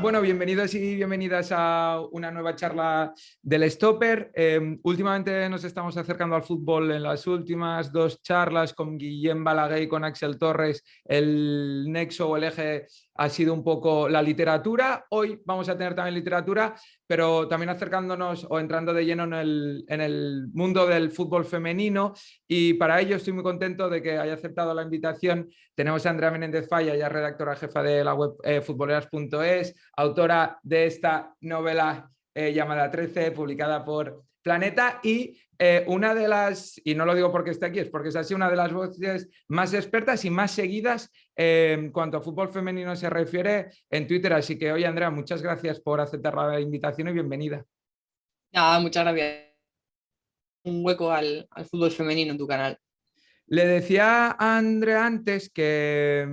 Bueno, bienvenidos y bienvenidas a una nueva charla del Stopper. Últimamente nos estamos acercando al fútbol. En las últimas dos charlas con Guillem Balaguer y con Axel Torres, el nexo o el eje ha sido un poco la literatura. Hoy vamos a tener también literatura, pero también acercándonos o entrando de lleno en el mundo del fútbol femenino. Y para ello estoy muy contento de que haya aceptado la invitación. Tenemos a Andrea Menéndez Falla, ya redactora jefa de la web futboleras.es, autora de esta novela llamada 13, publicada por Planeta, y una de las, y no lo digo porque esté aquí, es porque es así, una de las voces más expertas y más seguidas en cuanto a fútbol femenino se refiere en Twitter. Así que, oye, Andrea, muchas gracias por aceptar la invitación y bienvenida. Nada, muchas gracias. Un hueco al fútbol femenino en tu canal. Le decía a Andrea antes que,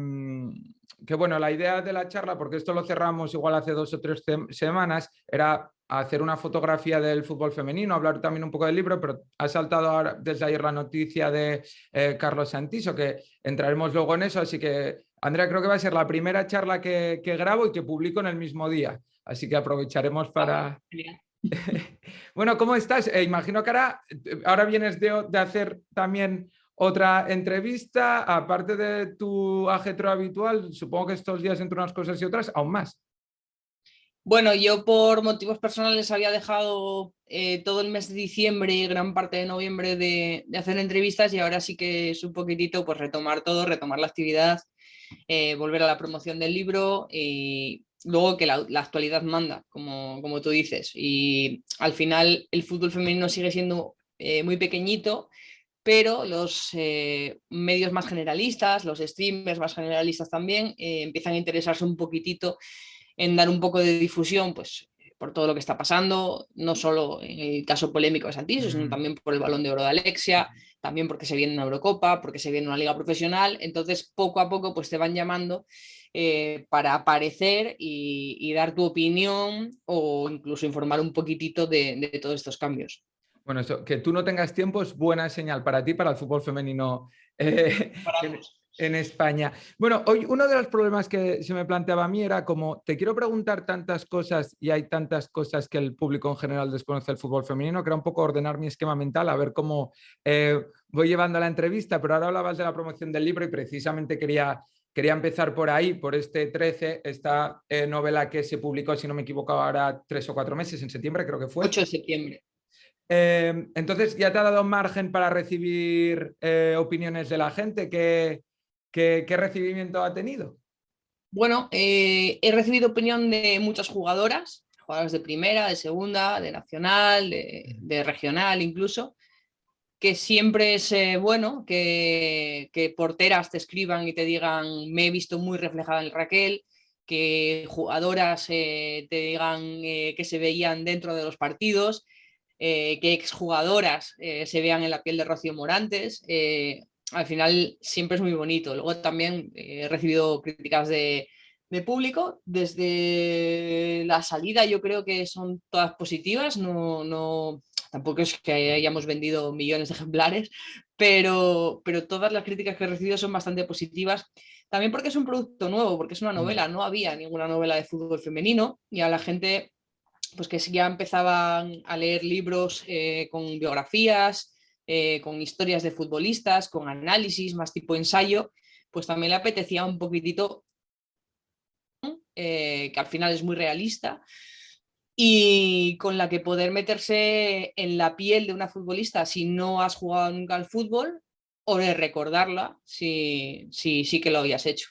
bueno, la idea de la charla, porque esto lo cerramos igual hace 2 o 3 semanas, era hacer una fotografía del fútbol femenino, hablar también un poco del libro, pero ha saltado ahora, desde ayer la noticia de Carlos Santiso, que entraremos luego en eso. Así que, Andrea, creo que va a ser la primera charla que grabo y que publico en el mismo día. Así que aprovecharemos para... Bueno, ¿cómo estás? Imagino que ahora vienes de hacer también otra entrevista, aparte de tu ajetro habitual. Supongo que estos días entre unas cosas y otras, aún más. Bueno, yo por motivos personales había dejado todo el mes de diciembre y gran parte de noviembre de hacer entrevistas, y ahora sí que es un poquitito pues retomar todo, retomar la actividad, volver a la promoción del libro y luego que la actualidad manda, como tú dices. Y al final el fútbol femenino sigue siendo muy pequeñito, pero los medios más generalistas, los streamers más generalistas también, empiezan a interesarse un poquitito en dar un poco de difusión, pues por todo lo que está pasando, no solo en el caso polémico de Santiso, sino también por el Balón de Oro de Alexia, también porque se viene una Eurocopa, porque se viene una liga profesional. Entonces, poco a poco, pues te van llamando para aparecer y dar tu opinión o incluso informar un poquitito de todos estos cambios. Bueno, eso, que tú no tengas tiempo es buena señal para ti, para el fútbol femenino en España. Bueno, hoy uno de los problemas que se me planteaba a mí era como, te quiero preguntar tantas cosas y hay tantas cosas que el público en general desconoce del fútbol femenino, que era un poco ordenar mi esquema mental, a ver cómo voy llevando la entrevista. Pero ahora hablabas de la promoción del libro y precisamente quería empezar por ahí, por este 13, esta novela que se publicó, si no me equivoco, ahora 3 o 4 meses, en septiembre creo que fue. 8 de septiembre. Entonces, ¿ya te ha dado margen para recibir opiniones de la gente? ¿Qué recibimiento ha tenido? Bueno, he recibido opinión de muchas jugadoras de primera, de segunda, de nacional, de regional incluso, que siempre es bueno que porteras te escriban y te digan: me he visto muy reflejada en Raquel, que jugadoras te digan que se veían dentro de los partidos, que exjugadoras se vean en la piel de Rocío Morantes. Al final siempre es muy bonito. Luego también he recibido críticas de público. Desde la salida yo creo que son todas positivas. Tampoco es que hayamos vendido millones de ejemplares, pero todas las críticas que he recibido son bastante positivas. También porque es un producto nuevo, porque es una novela. No había ninguna novela de fútbol femenino y a la gente pues que ya empezaban a leer libros con biografías, con historias de futbolistas, con análisis más tipo ensayo, pues también le apetecía un poquitito, que al final es muy realista y con la que poder meterse en la piel de una futbolista si no has jugado nunca al fútbol, o de recordarla si sí que lo habías hecho.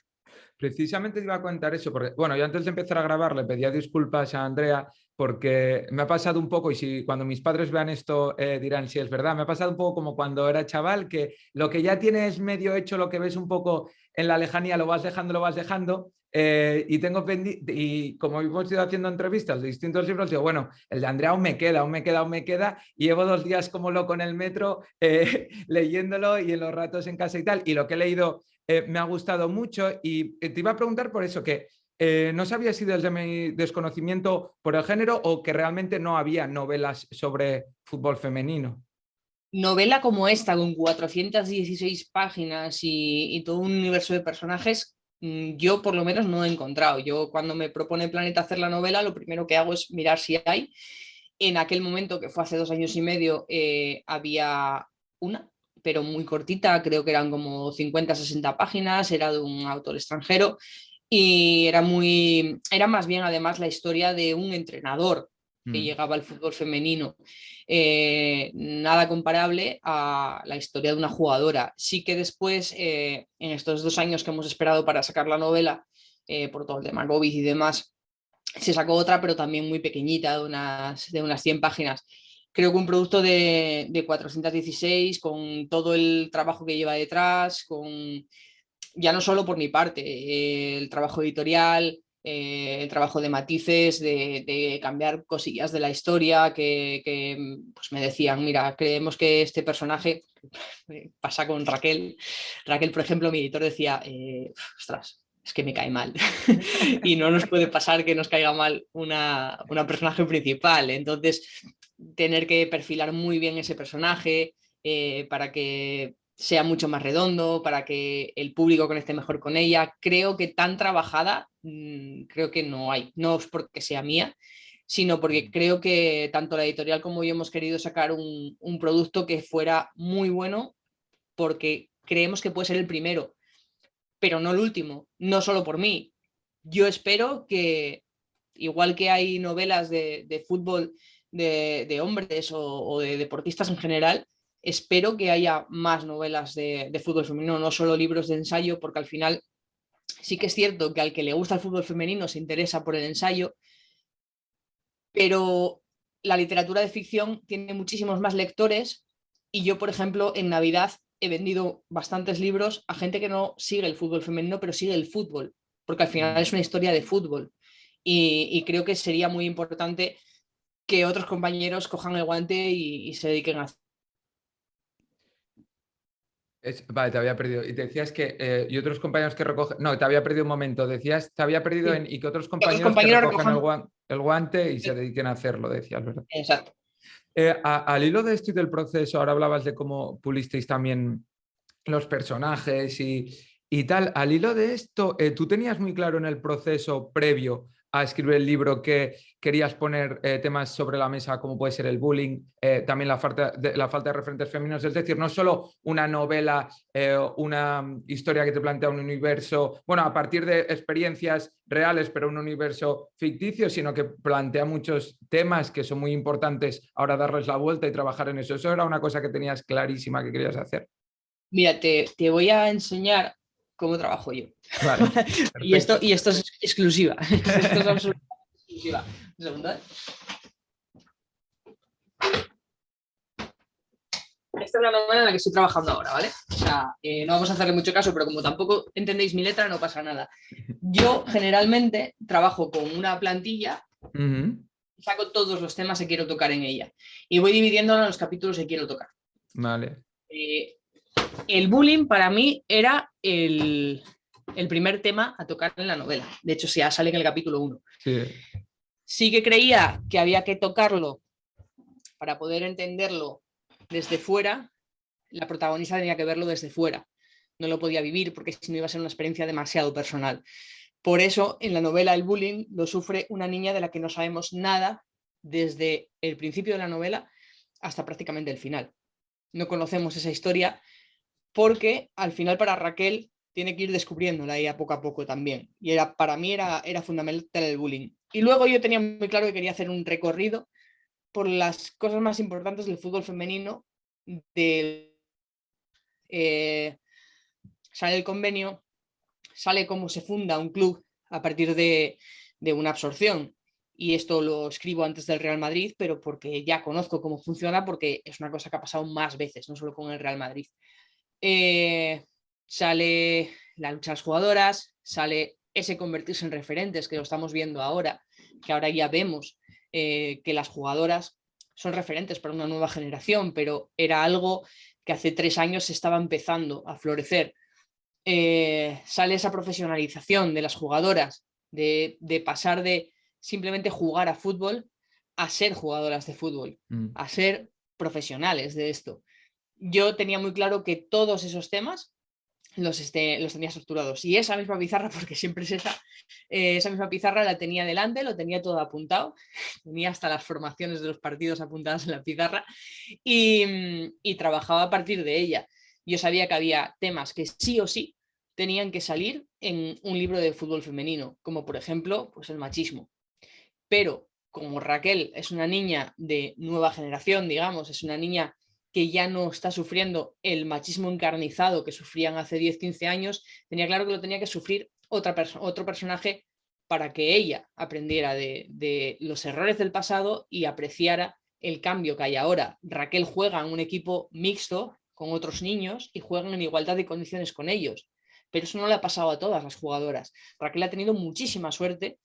Precisamente te iba a contar eso, porque, bueno, yo antes de empezar a grabar le pedía disculpas a Andrea porque me ha pasado un poco, y si cuando mis padres vean esto dirán si es verdad, me ha pasado un poco como cuando era chaval, que lo que ya tienes medio hecho, lo que ves un poco en la lejanía, lo vas dejando, y tengo pendiente, y como hemos ido haciendo entrevistas de distintos libros, digo, bueno, el de Andrea aún me queda, y llevo 2 días como loco en el metro leyéndolo y en los ratos en casa y tal, y lo que he leído me ha gustado mucho. Y te iba a preguntar por eso, que no sabía si desde mi desconocimiento por el género o que realmente no había novelas sobre fútbol femenino. Novela como esta, con 416 páginas y todo un universo de personajes, yo por lo menos no he encontrado. Yo cuando me propone Planeta hacer la novela, lo primero que hago es mirar si hay. En aquel momento, que fue hace 2 años y medio, había una, pero muy cortita, creo que eran como 50-60 páginas, era de un autor extranjero y era más bien además la historia de un entrenador que llegaba al fútbol femenino. Nada comparable a la historia de una jugadora. Sí que después, en estos 2 años que hemos esperado para sacar la novela, por todo el tema COVID y demás, se sacó otra, pero también muy pequeñita, de unas 100 páginas. Creo que un producto de 416, con todo el trabajo que lleva detrás, ya no solo por mi parte, el trabajo editorial, el trabajo de matices, de cambiar cosillas de la historia, que pues me decían, mira, creemos que este personaje pasa con Raquel. Raquel, por ejemplo, mi editor decía, ostras, es que me cae mal. Y no nos puede pasar que nos caiga mal una personaje principal. Entonces, tener que perfilar muy bien ese personaje para que sea mucho más redondo, para que el público conecte mejor con ella. Creo que tan trabajada, creo que no hay. No es porque sea mía, sino porque creo que tanto la editorial como yo hemos querido sacar un producto que fuera muy bueno, porque creemos que puede ser el primero, pero no el último, no solo por mí. Yo espero que, igual que hay novelas de fútbol de hombres o de deportistas en general, espero que haya más novelas de fútbol femenino, no solo libros de ensayo, porque al final sí que es cierto que al que le gusta el fútbol femenino se interesa por el ensayo, pero la literatura de ficción tiene muchísimos más lectores y yo, por ejemplo, en Navidad he vendido bastantes libros a gente que no sigue el fútbol femenino, pero sigue el fútbol, porque al final es una historia de fútbol y creo que sería muy importante que otros compañeros cojan el guante y se dediquen a... Vale, te había perdido. Y decías que y otros compañeros que recogen. No, te había perdido un momento. Decías, te había perdido Sí. en y que otros Que otros compañeros que compañeros recojan recojan... el guante y se dediquen a hacerlo, decías, ¿verdad? Exacto. Al hilo de esto y del proceso, ahora hablabas de cómo pulisteis también los personajes y tal. Al hilo de esto, ¿tú tenías muy claro en el proceso previo a escribir el libro que querías poner temas sobre la mesa como puede ser el bullying, también la falta de referentes femeninos? Es decir, no solo una novela, una historia que te plantea un universo, bueno, a partir de experiencias reales, pero un universo ficticio, sino que plantea muchos temas que son muy importantes ahora darles la vuelta y trabajar en eso. Eso era una cosa que tenías clarísima que querías hacer. Mira, te voy a enseñar cómo trabajo yo. Vale, perfecto. Y esto es exclusiva. Esto es absolutamente exclusiva. Un segundo, ¿eh? Esta es la novela en la que estoy trabajando ahora, ¿vale? O sea, no vamos a hacerle mucho caso, pero como tampoco entendéis mi letra, no pasa nada. Yo generalmente trabajo con una plantilla, saco todos los temas que quiero tocar en ella y voy dividiéndola en los capítulos que quiero tocar. Vale. El bullying para mí era el primer tema a tocar en la novela. De hecho, ya sale en el capítulo 1. Sí. Sí que creía que había que tocarlo para poder entenderlo desde fuera. La protagonista tenía que verlo desde fuera. No lo podía vivir porque si no iba a ser una experiencia demasiado personal. Por eso, en la novela el bullying lo sufre una niña de la que no sabemos nada desde el principio de la novela hasta prácticamente el final. No conocemos esa historia porque al final para Raquel tiene que ir descubriéndola ella poco a poco también. Y para mí era fundamental el bullying. Y luego yo tenía muy claro que quería hacer un recorrido por las cosas más importantes del fútbol femenino. Sale el convenio, sale cómo se funda un club a partir de una absorción. Y esto lo escribo antes del Real Madrid, pero porque ya conozco cómo funciona, porque es una cosa que ha pasado más veces, no solo con el Real Madrid. Sale la lucha de las jugadoras, sale ese convertirse en referentes, que lo estamos viendo ahora, que ahora ya vemos que las jugadoras son referentes para una nueva generación, pero era algo que hace 3 años se estaba empezando a florecer. Sale esa profesionalización de las jugadoras, de pasar de simplemente jugar a fútbol a ser jugadoras de fútbol, a ser profesionales de esto. Yo tenía muy claro que todos esos temas los tenía estructurados. Y esa misma pizarra, porque siempre es esa misma pizarra la tenía delante, lo tenía todo apuntado, tenía hasta las formaciones de los partidos apuntadas en la pizarra y trabajaba a partir de ella. Yo sabía que había temas que sí o sí tenían que salir en un libro de fútbol femenino, como por ejemplo pues el machismo. Pero como Raquel es una niña de nueva generación, digamos, es una niña que ya no está sufriendo el machismo encarnizado que sufrían hace 10, 15 años, tenía claro que lo tenía que sufrir otro personaje para que ella aprendiera de los errores del pasado y apreciara el cambio que hay ahora. Raquel juega en un equipo mixto con otros niños y juegan en igualdad de condiciones con ellos. Pero eso no le ha pasado a todas las jugadoras. Raquel ha tenido muchísima suerte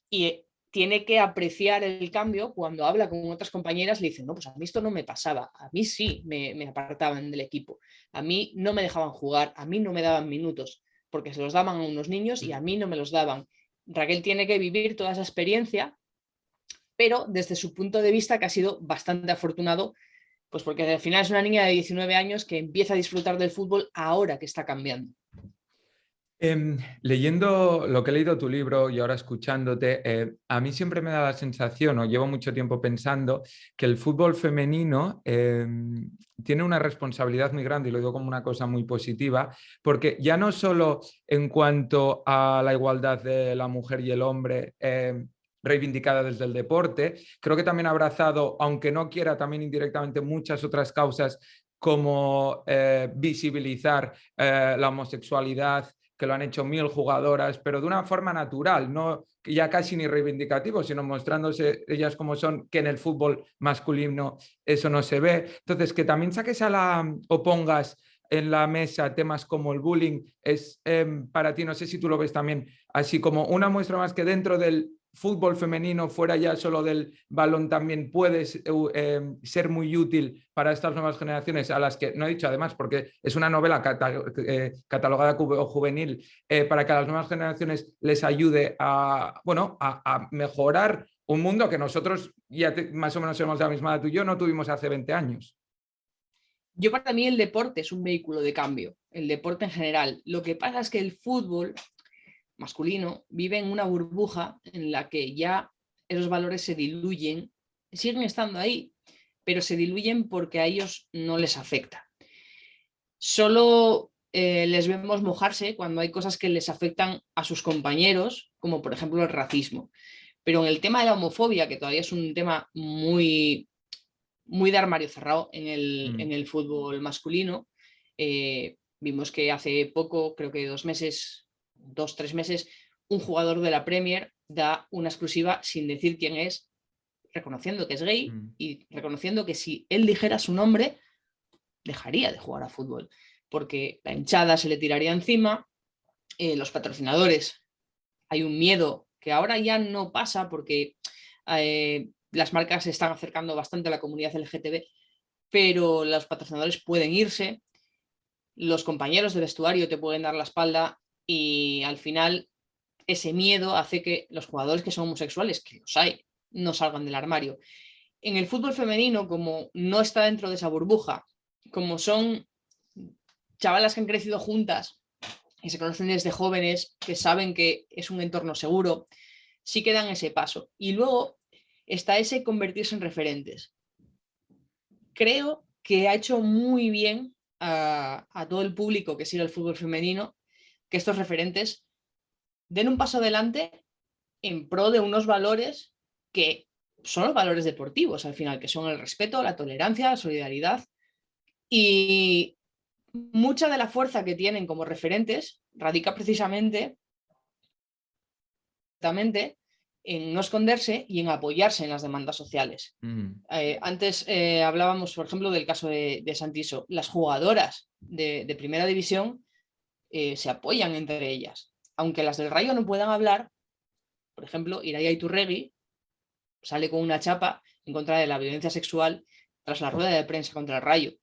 y tiene que apreciar el cambio cuando habla con otras compañeras. Le dicen, no, pues a mí esto no me pasaba, a mí sí me apartaban del equipo, a mí no me dejaban jugar, a mí no me daban minutos, porque se los daban a unos niños y a mí no me los daban. Raquel tiene que vivir toda esa experiencia, pero desde su punto de vista, que ha sido bastante afortunado, pues porque al final es una niña de 19 años que empieza a disfrutar del fútbol ahora que está cambiando. Leyendo lo que he leído tu libro y ahora escuchándote, a mí siempre me da la sensación, o llevo mucho tiempo pensando, que el fútbol femenino tiene una responsabilidad muy grande, y lo digo como una cosa muy positiva, porque ya no solo en cuanto a la igualdad de la mujer y el hombre, reivindicada desde el deporte, creo que también ha abrazado, aunque no quiera, también indirectamente muchas otras causas como visibilizar la homosexualidad, que lo han hecho 1000 jugadoras, pero de una forma natural, no ya casi ni reivindicativo, sino mostrándose ellas como son, que en el fútbol masculino eso no se ve. Entonces, que también saques o pongas en la mesa temas como el bullying es para ti, no sé si tú lo ves también así como una muestra más que dentro del fútbol femenino, fuera ya solo del balón, también puede ser muy útil para estas nuevas generaciones, a las que no he dicho además, porque es una novela catalogada como juvenil, para que a las nuevas generaciones les ayude a, bueno, a mejorar un mundo que nosotros ya más o menos somos de la misma edad, tú y yo no tuvimos hace 20 años. Yo, para mí, el deporte es un vehículo de cambio, el deporte en general. Lo que pasa es que el fútbol masculino vive en una burbuja en la que ya esos valores se diluyen, siguen estando ahí, pero se diluyen porque a ellos no les afecta. Solo les vemos mojarse cuando hay cosas que les afectan a sus compañeros, como por ejemplo el racismo. Pero en el tema de la homofobia, que todavía es un tema muy, muy de armario cerrado en el fútbol masculino, vimos que hace poco, creo que 2, 3 meses, un jugador de la Premier da una exclusiva sin decir quién es, reconociendo que es gay y reconociendo que si él dijera su nombre, dejaría de jugar a fútbol, porque la hinchada se le tiraría encima, los patrocinadores, hay un miedo que ahora ya no pasa porque las marcas se están acercando bastante a la comunidad LGTB, pero los patrocinadores pueden irse, los compañeros de vestuario te pueden dar la espalda y al final ese miedo hace que los jugadores que son homosexuales, que los hay, no salgan del armario. En el fútbol femenino, como no está dentro de esa burbuja, como son chavalas que han crecido juntas, que se conocen desde jóvenes, que saben que es un entorno seguro, sí que dan ese paso. Y luego está ese convertirse en referentes. Creo que ha hecho muy bien a todo el público que sigue el fútbol femenino que estos referentes den un paso adelante en pro de unos valores que son los valores deportivos al final, que son el respeto, la tolerancia, la solidaridad. Y mucha de la fuerza que tienen como referentes radica precisamente en no esconderse y en apoyarse en las demandas sociales. Antes hablábamos, por ejemplo, del caso de Santiso. Las jugadoras de primera división se apoyan entre ellas. Aunque las del Rayo no puedan hablar, por ejemplo, Irai Iturregui sale con una chapa en contra de la violencia sexual tras la rueda de prensa contra el Rayo.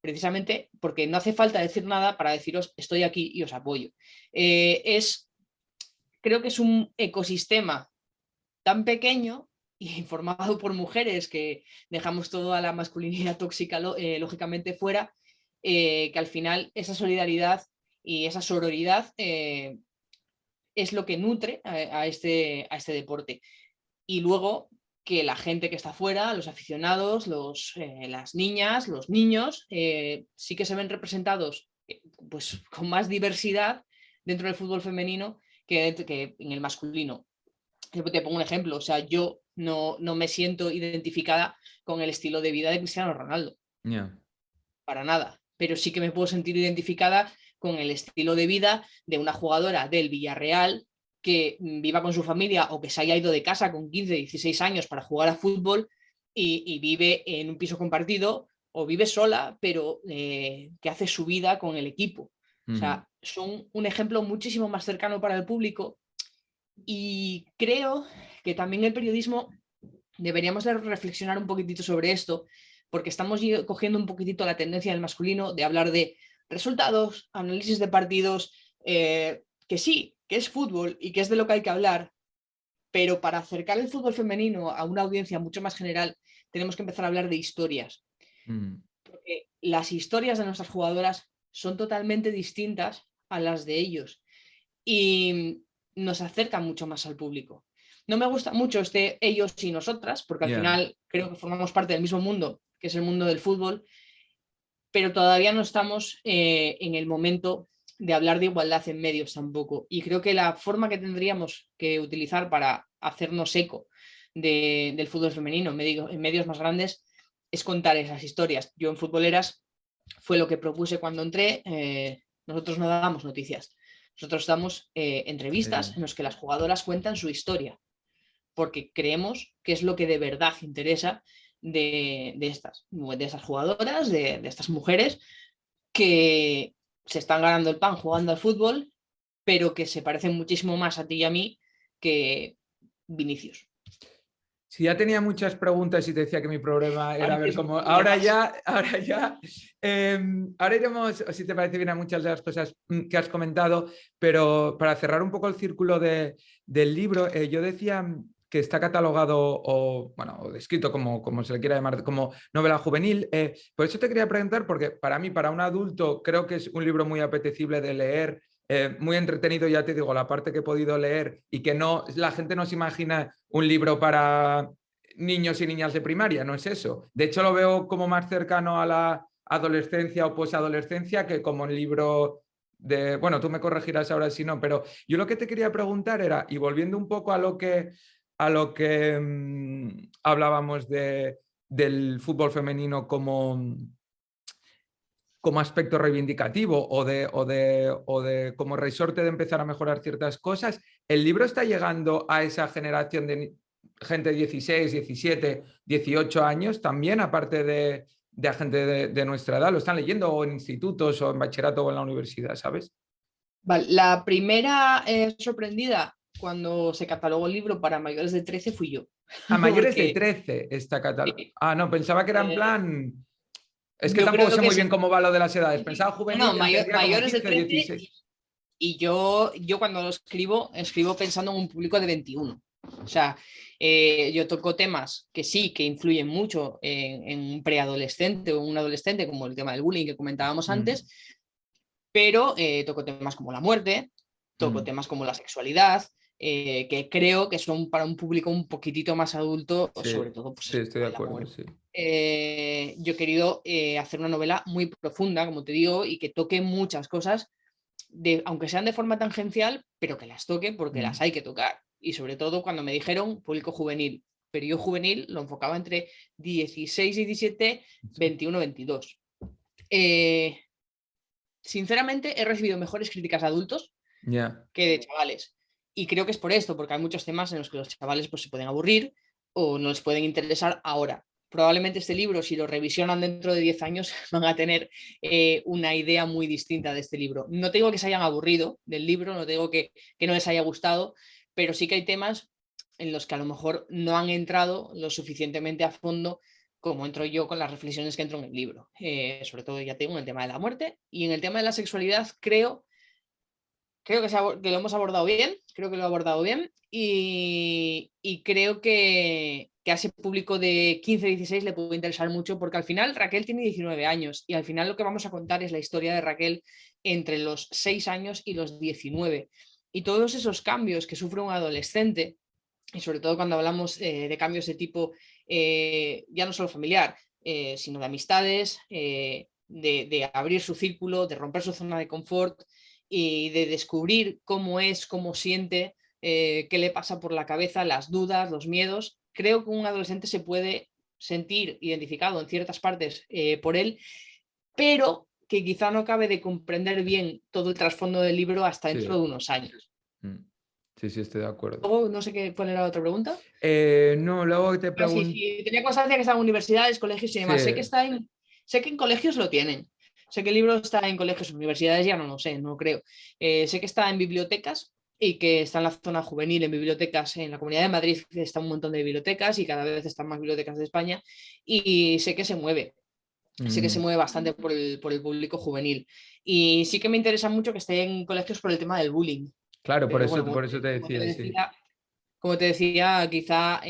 Precisamente porque no hace falta decir nada para deciros estoy aquí y os apoyo. Creo que es un ecosistema tan pequeño y formado por mujeres que dejamos toda la masculinidad tóxica lógicamente fuera, que al final esa solidaridad y esa sororidad es lo que nutre a este deporte. Y luego que la gente que está afuera, los aficionados, las niñas, los niños, sí que se ven representados pues, con más diversidad dentro del fútbol femenino que en el masculino. Te pongo un ejemplo, o sea, yo no me siento identificada con el estilo de vida de Cristiano Ronaldo. Yeah. Para nada, pero sí que me puedo sentir identificada con el estilo de vida de una jugadora del Villarreal que viva con su familia o que se haya ido de casa con 15, 16 años para jugar a fútbol y vive en un piso compartido o vive sola, pero que hace su vida con el equipo. O sea, son un ejemplo muchísimo más cercano para el público y creo que también el periodismo deberíamos de reflexionar un poquitito sobre esto, porque estamos cogiendo un poquitito la tendencia del masculino de hablar de resultados, análisis de partidos, que sí, que es fútbol y que es de lo que hay que hablar, pero para acercar el fútbol femenino a una audiencia mucho más general, tenemos que empezar a hablar de historias. Porque las historias de nuestras jugadoras son totalmente distintas a las de ellos y nos acercan mucho más al público. No me gusta mucho este ellos y nosotras, porque al final creo que formamos parte del mismo mundo, que es el mundo del fútbol, pero todavía no estamos en el momento de hablar de igualdad en medios tampoco. Y creo que la forma que tendríamos que utilizar para hacernos eco del fútbol femenino en medios más grandes es contar esas historias. Yo en Futboleras fue lo que propuse cuando entré. Nosotros no damos noticias. Nosotros damos entrevistas en las que las jugadoras cuentan su historia, porque creemos que es lo que de verdad interesa de estas jugadoras, de estas mujeres que se están ganando el pan jugando al fútbol, pero que se parecen muchísimo más a ti y a mí que Vinicius. Sí, ya tenía muchas preguntas y te decía que mi problema era ver cómo... Ahora iremos, si te parece bien, a muchas de las cosas que has comentado, pero para cerrar un poco el círculo del libro, yo decía que está catalogado o descrito como se le quiera llamar, como novela juvenil. Por eso te quería preguntar, porque para mí, para un adulto, creo que es un libro muy apetecible de leer, muy entretenido, ya te digo, la parte que he podido leer y que la gente no se imagina un libro para niños y niñas de primaria, no es eso. De hecho, lo veo como más cercano a la adolescencia o posadolescencia que como un libro de... Bueno, tú me corregirás ahora si no, pero yo lo que te quería preguntar era, y volviendo un poco a lo que hablábamos del fútbol femenino como aspecto reivindicativo o de como resorte de empezar a mejorar ciertas cosas, ¿el libro está llegando a esa generación de gente de 16, 17, 18 años también, aparte de a gente de nuestra edad? ¿Lo están leyendo o en institutos o en bachillerato o en la universidad, sabes? Vale, la primera sorprendida cuando se catalogó el libro para mayores de 13 fui yo. A mayores de Porque, 13 está catalogado. Ah, no, pensaba que era en plan... Es que yo tampoco creo sé que muy bien cómo va lo de las edades. Pensaba juvenil no, y entendía como mayores de 15, 13 16. y yo cuando lo escribo pensando en un público de 21. O sea, yo toco temas que sí, que influyen mucho en un preadolescente o un adolescente, como el tema del bullying que comentábamos antes, pero toco temas como la muerte, toco temas como la sexualidad, que creo que son para un público un poquitito más adulto, Sí, sobre todo pues, sí, estoy de el acuerdo, amor. sí. Yo he querido hacer una novela muy profunda, como te digo, y que toque muchas cosas, aunque sean de forma tangencial, pero que las toque porque las hay que tocar. Y sobre todo cuando me dijeron público juvenil, pero yo juvenil lo enfocaba entre 16, 17, 21, 22. Sinceramente, he recibido mejores críticas de adultos que de chavales. Y creo que es por esto, porque hay muchos temas en los que los chavales pues, se pueden aburrir o no les pueden interesar ahora. Probablemente este libro, si lo revisionan dentro de 10 años, van a tener una idea muy distinta de este libro. No te digo que se hayan aburrido del libro, no te digo que no les haya gustado, pero sí que hay temas en los que a lo mejor no han entrado lo suficientemente a fondo como entro yo con las reflexiones que entro en el libro. Sobre todo, ya tengo en el tema de la muerte y en el tema de la sexualidad, creo que lo hemos abordado bien, creo que lo he abordado bien y creo que que a ese público de 15-16 le puede interesar mucho, porque al final Raquel tiene 19 años y al final lo que vamos a contar es la historia de Raquel entre los 6 años y los 19. Y todos esos cambios que sufre un adolescente, y sobre todo cuando hablamos de cambios de tipo ya no solo familiar, sino de amistades, de abrir su círculo, de romper su zona de confort y de descubrir cómo es, cómo siente, qué le pasa por la cabeza, las dudas, los miedos. Creo que un adolescente se puede sentir identificado en ciertas partes por él, pero que quizá no acabe de comprender bien todo el trasfondo del libro hasta Sí. dentro de unos años. Sí, sí, estoy de acuerdo. Luego, no sé cuál era la otra pregunta. No, luego te pregunto. Sí, tenía constancia que está en universidades, colegios y demás. Sí. Sé que en colegios lo tienen. Sé que el libro está en colegios, universidades ya no lo sé, no creo. Sé que está en bibliotecas y que está en la zona juvenil, en bibliotecas. En la Comunidad de Madrid está un montón de bibliotecas y cada vez están más bibliotecas de España. Y sé que se mueve. Sé que se mueve bastante por el público juvenil. Y sí que me interesa mucho que esté en colegios por el tema del bullying. Claro, Pero por bueno, eso te decía, sí. como te decía, quizá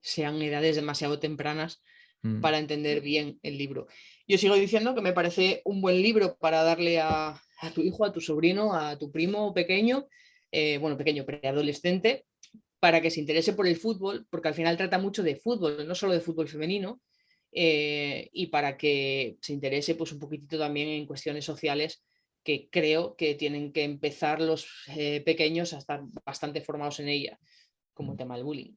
sean edades demasiado tempranas para entender bien el libro. Yo sigo diciendo que me parece un buen libro para darle a tu hijo, a tu sobrino, a tu primo pequeño, bueno, pequeño, preadolescente, para que se interese por el fútbol, porque al final trata mucho de fútbol, no solo de fútbol femenino, y para que se interese pues un poquitito también en cuestiones sociales que creo que tienen que empezar los pequeños a estar bastante formados en ella, como el tema del bullying.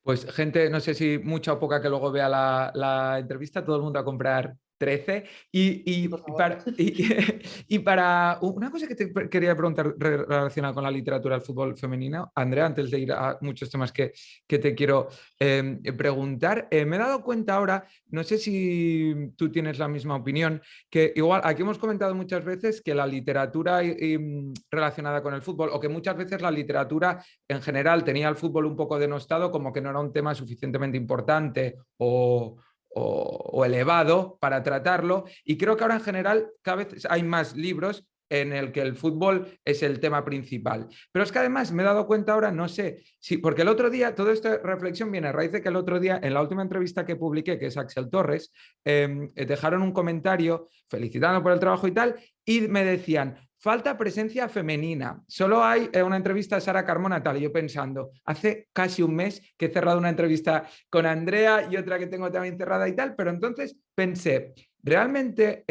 Pues gente, no sé si mucha o poca que luego vea la entrevista, todo el mundo a comprar 13. Y para una cosa que te quería preguntar relacionada con la literatura del fútbol femenino, Andrea, antes de ir a muchos temas que te quiero preguntar, me he dado cuenta ahora, no sé si tú tienes la misma opinión, que igual aquí hemos comentado muchas veces que la literatura relacionada con el fútbol, o que muchas veces la literatura en general tenía el fútbol un poco denostado, como que no era un tema suficientemente importante o elevado para tratarlo, y creo que ahora en general cada vez hay más libros en el que el fútbol es el tema principal. Pero es que además me he dado cuenta ahora, no sé, si, porque el otro día, toda esta reflexión viene a raíz de que el otro día, en la última entrevista que publiqué, que es Axel Torres, dejaron un comentario felicitando por el trabajo y tal, y me decían, falta presencia femenina. Solo hay una entrevista a Sara Carmona tal. Y yo pensando, hace casi un mes que he cerrado una entrevista con Andrea y otra que tengo también cerrada y tal, pero entonces pensé, realmente,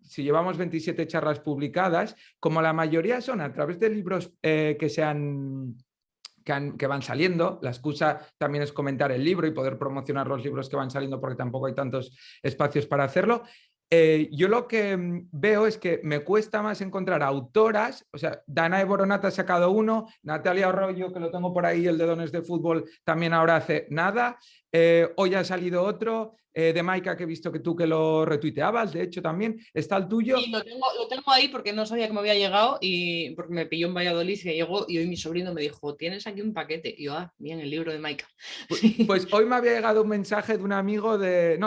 si llevamos 27 charlas publicadas, como la mayoría son a través de libros que van saliendo. La excusa también es comentar el libro y poder promocionar los libros que van saliendo porque tampoco hay tantos espacios para hacerlo. Yo lo que veo es que me cuesta más encontrar autoras, o sea, Danae Boronat ha sacado uno, Natalia Arroyo, que lo tengo por ahí, el de Dones de Fútbol, también ahora hace nada, hoy ha salido otro, de Maika, que he visto que tú que lo retuiteabas, de hecho también, está el tuyo. Sí, lo tengo ahí porque no sabía que me había llegado y porque me pilló en Valladolid y llegó y hoy mi sobrino me dijo, tienes aquí un paquete. Y yo, bien, el libro de Maika. Pues hoy me había llegado un mensaje de un amigo de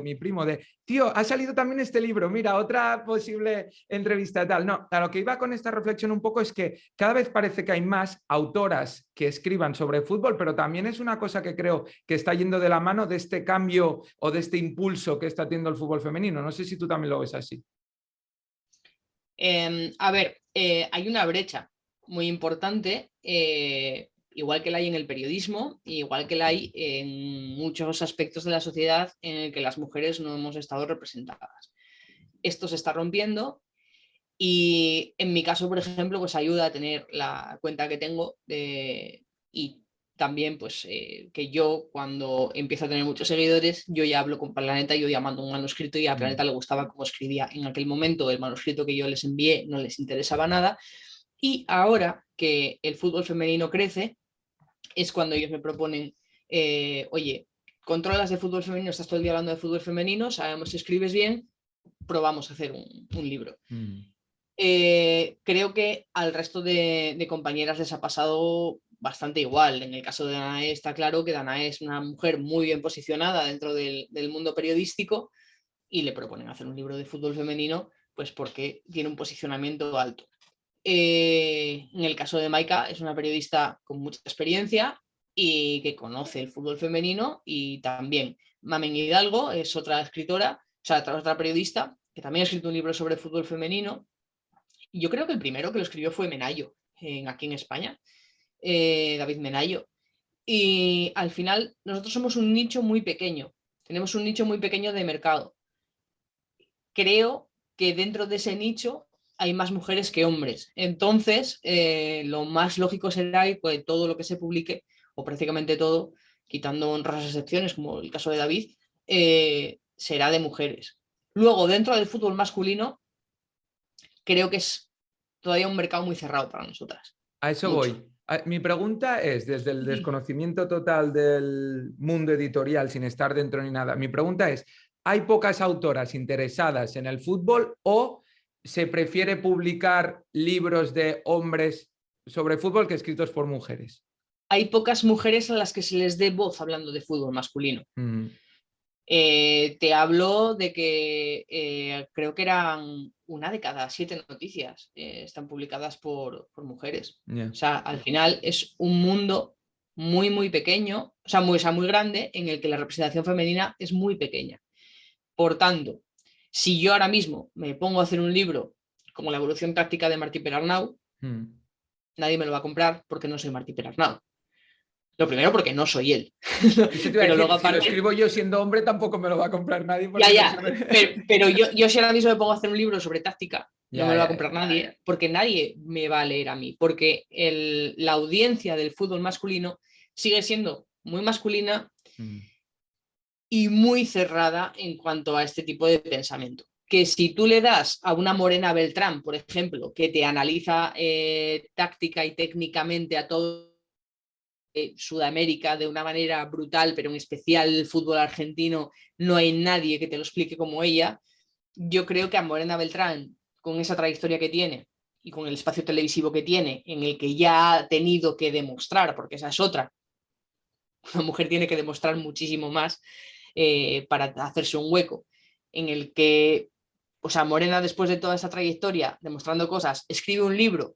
mi primo, de tío, ha salido también este libro, mira, otra posible entrevista tal. No, a lo que iba con esta reflexión un poco es que cada vez parece que hay más autoras que escriban sobre fútbol, pero también es una cosa que creo que está yendo de la mano de este cambio o de este impulso que está teniendo el fútbol femenino. No sé si tú también lo ves así. A ver, hay una brecha muy importante, igual que la hay en el periodismo, igual que la hay en muchos aspectos de la sociedad en el que las mujeres no hemos estado representadas. Esto se está rompiendo y en mi caso, por ejemplo, pues ayuda a tener la cuenta que tengo y también pues que yo cuando empiezo a tener muchos seguidores, yo ya hablo con Planeta, yo ya mando un manuscrito y a Planeta le gustaba cómo escribía en aquel momento. El manuscrito que yo les envié no les interesaba nada y ahora que el fútbol femenino crece es cuando ellos me proponen, oye, controlas de fútbol femenino, estás todo el día hablando de fútbol femenino, sabemos que escribes bien, probamos a hacer un libro. Creo que al resto de compañeras les ha pasado bastante igual. En el caso de Danae está claro que Danae es una mujer muy bien posicionada dentro del mundo periodístico y le proponen hacer un libro de fútbol femenino pues porque tiene un posicionamiento alto. En el caso de Maika es una periodista con mucha experiencia y que conoce el fútbol femenino. Y también Mamen Hidalgo es otra escritora, o sea, otra periodista, que también ha escrito un libro sobre fútbol femenino. Y yo creo que el primero que lo escribió fue Menayo, aquí en España, David Menayo. Y al final nosotros somos un nicho muy pequeño, tenemos un nicho muy pequeño de mercado. Creo que dentro de ese nicho hay más mujeres que hombres. Entonces, lo más lógico será que pues, todo lo que se publique, o prácticamente todo, quitando honrosas excepciones, como el caso de David, será de mujeres. Luego, dentro del fútbol masculino, creo que es todavía un mercado muy cerrado para nosotras. A eso Mucho. voy. Mi pregunta es, desde el desconocimiento total del mundo editorial, sin estar dentro ni nada, mi pregunta es, ¿hay pocas autoras interesadas en el fútbol o se prefiere publicar libros de hombres sobre fútbol que escritos por mujeres? Hay pocas mujeres a las que se les dé voz hablando de fútbol masculino. Te hablo de que creo que eran una de cada 7 noticias están publicadas por mujeres. Yeah. O sea, al final es un mundo muy, muy pequeño, o sea, muy grande, en el que la representación femenina es muy pequeña. Por tanto, si yo ahora mismo me pongo a hacer un libro como La evolución táctica de Martí Perarnau, nadie me lo va a comprar porque no soy Martí Perarnau. Lo primero porque no soy él. Pero luego, aparte, si lo escribo yo siendo hombre, tampoco me lo va a comprar nadie. Ya. Pero yo si ahora mismo me pongo a hacer un libro sobre táctica, no me lo va a comprar nadie, porque nadie me va a leer a mí. Porque la audiencia del fútbol masculino sigue siendo muy masculina y muy cerrada en cuanto a este tipo de pensamiento. Que si tú le das a una Morena Beltrán, por ejemplo, que te analiza táctica y técnicamente a todo Sudamérica de una manera brutal, pero en especial el fútbol argentino, no hay nadie que te lo explique como ella. Yo creo que a Morena Beltrán, con esa trayectoria que tiene y con el espacio televisivo que tiene, en el que ya ha tenido que demostrar, porque esa es otra, una mujer tiene que demostrar muchísimo más para hacerse un hueco, en el que, o sea, Morena, después de toda esa trayectoria demostrando cosas, escribe un libro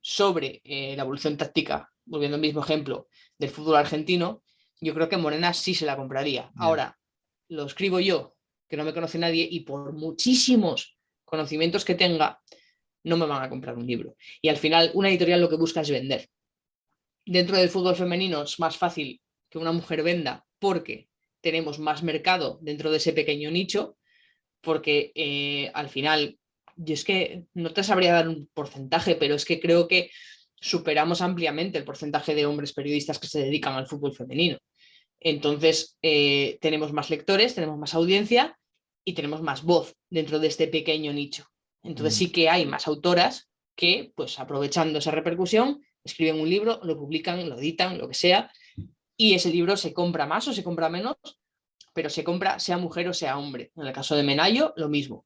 sobre la evolución táctica, volviendo al mismo ejemplo del fútbol argentino. Yo creo que Morena sí se la compraría. Ahora, lo escribo yo, que no me conoce nadie, y por muchísimos conocimientos que tenga, no me van a comprar un libro. Y al final, una editorial lo que busca es vender. Dentro del fútbol femenino es más fácil que una mujer venda porque tenemos más mercado dentro de ese pequeño nicho, porque al final, yo es que no te sabría dar un porcentaje, pero es que creo que superamos ampliamente el porcentaje de hombres periodistas que se dedican al fútbol femenino. Entonces, tenemos más lectores, tenemos más audiencia y tenemos más voz dentro de este pequeño nicho. Entonces sí que hay más autoras que, pues aprovechando esa repercusión, escriben un libro, lo publican, lo editan, lo que sea, y ese libro se compra más o se compra menos, pero se compra sea mujer o sea hombre. En el caso de Menayo, lo mismo.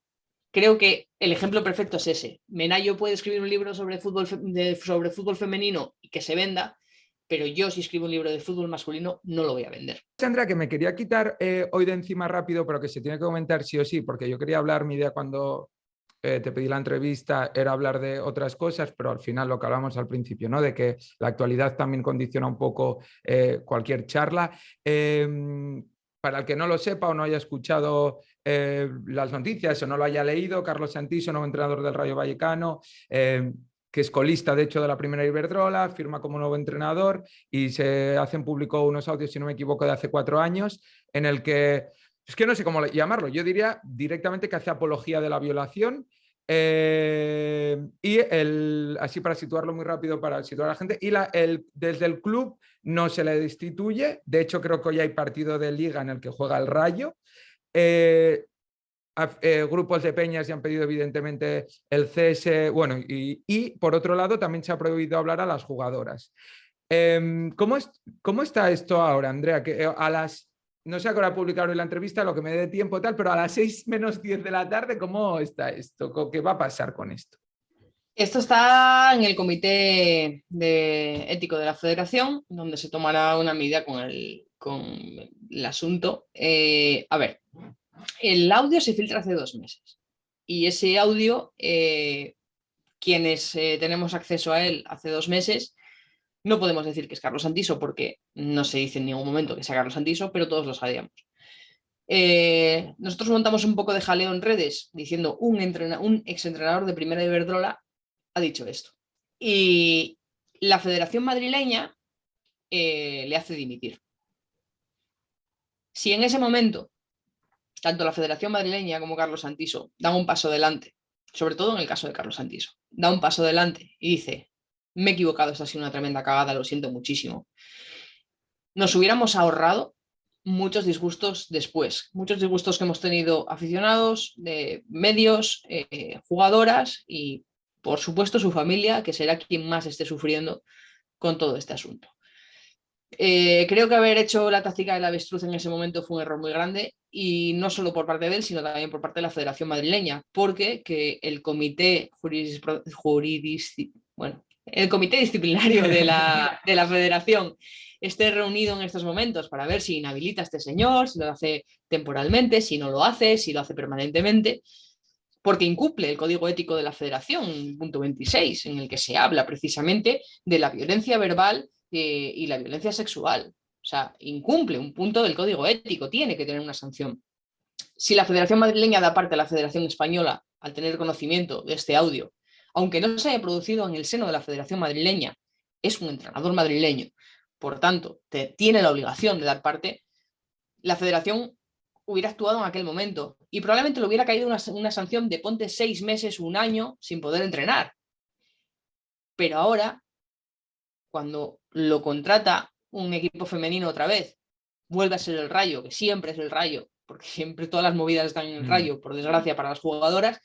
Creo que el ejemplo perfecto es ese. Menayo puede escribir un libro sobre fútbol femenino y que se venda, pero yo si escribo un libro de fútbol masculino no lo voy a vender. Sandra, que me quería quitar hoy de encima rápido, pero que se tiene que comentar sí o sí, porque yo quería hablar, mi idea cuando te pedí la entrevista era hablar de otras cosas, pero al final lo que hablamos al principio, ¿no? De que la actualidad también condiciona un poco cualquier charla. Para el que no lo sepa o no haya escuchado las noticias o no lo haya leído, Carlos Santiso, nuevo entrenador del Rayo Vallecano, que es colista de hecho de la primera Iberdrola, firma como nuevo entrenador y se hacen público unos audios, si no me equivoco, de hace 4 años, en el que, es que no sé cómo llamarlo, yo diría directamente que hace apología de la violación. Así para situarlo muy rápido, para situar a la gente, y desde el club no se le destituye, de hecho creo que hoy hay partido de liga en el que juega el Rayo. Grupos de peñas ya han pedido evidentemente el cese, bueno, y por otro lado también se ha prohibido hablar a las jugadoras. ¿Cómo está esto ahora, Andrea? Que no sé a qué hora publicar hoy la entrevista, lo que me dé tiempo tal, pero a las 6 menos 10 de la tarde, ¿cómo está esto? ¿Qué va a pasar con esto? Esto está en el comité ético de la federación, donde se tomará una medida con el asunto. A ver, el audio se filtra hace 2 meses y ese audio, quienes tenemos acceso a él hace 2 meses, No podemos decir que es Carlos Santiso porque no se dice en ningún momento que sea Carlos Santiso, pero todos lo sabíamos. Nosotros montamos un poco de jaleo en redes diciendo un exentrenador de Primera de Iberdrola ha dicho esto. Y la Federación Madrileña le hace dimitir. Si en ese momento tanto la Federación Madrileña como Carlos Santiso dan un paso adelante, sobre todo en el caso de Carlos Santiso, da un paso adelante y dice, me he equivocado, esta ha sido una tremenda cagada, lo siento muchísimo, nos hubiéramos ahorrado muchos disgustos después, muchos disgustos que hemos tenido aficionados, de medios, jugadoras y por supuesto su familia, que será quien más esté sufriendo con todo este asunto. Creo que haber hecho la táctica del avestruz en ese momento fue un error muy grande y no solo por parte de él, sino también por parte de la Federación Madrileña, porque que el comité el comité disciplinario de la Federación esté reunido en estos momentos para ver si inhabilita a este señor, si lo hace temporalmente, si no lo hace, si lo hace permanentemente, porque incumple el código ético de la Federación, punto 26, en el que se habla precisamente de la violencia verbal y la violencia sexual. O sea, incumple un punto del código ético, tiene que tener una sanción. Si la Federación Madrileña da parte a la Federación Española al tener conocimiento de este audio, aunque no se haya producido en el seno de la Federación Madrileña, es un entrenador madrileño, por tanto, tiene la obligación de dar parte, la Federación hubiera actuado en aquel momento y probablemente le hubiera caído una sanción de ponte 6 meses, un año sin poder entrenar. Pero ahora, cuando lo contrata un equipo femenino otra vez, vuelve a ser el Rayo, que siempre es el Rayo, porque siempre todas las movidas están en el Rayo, por desgracia para las jugadoras,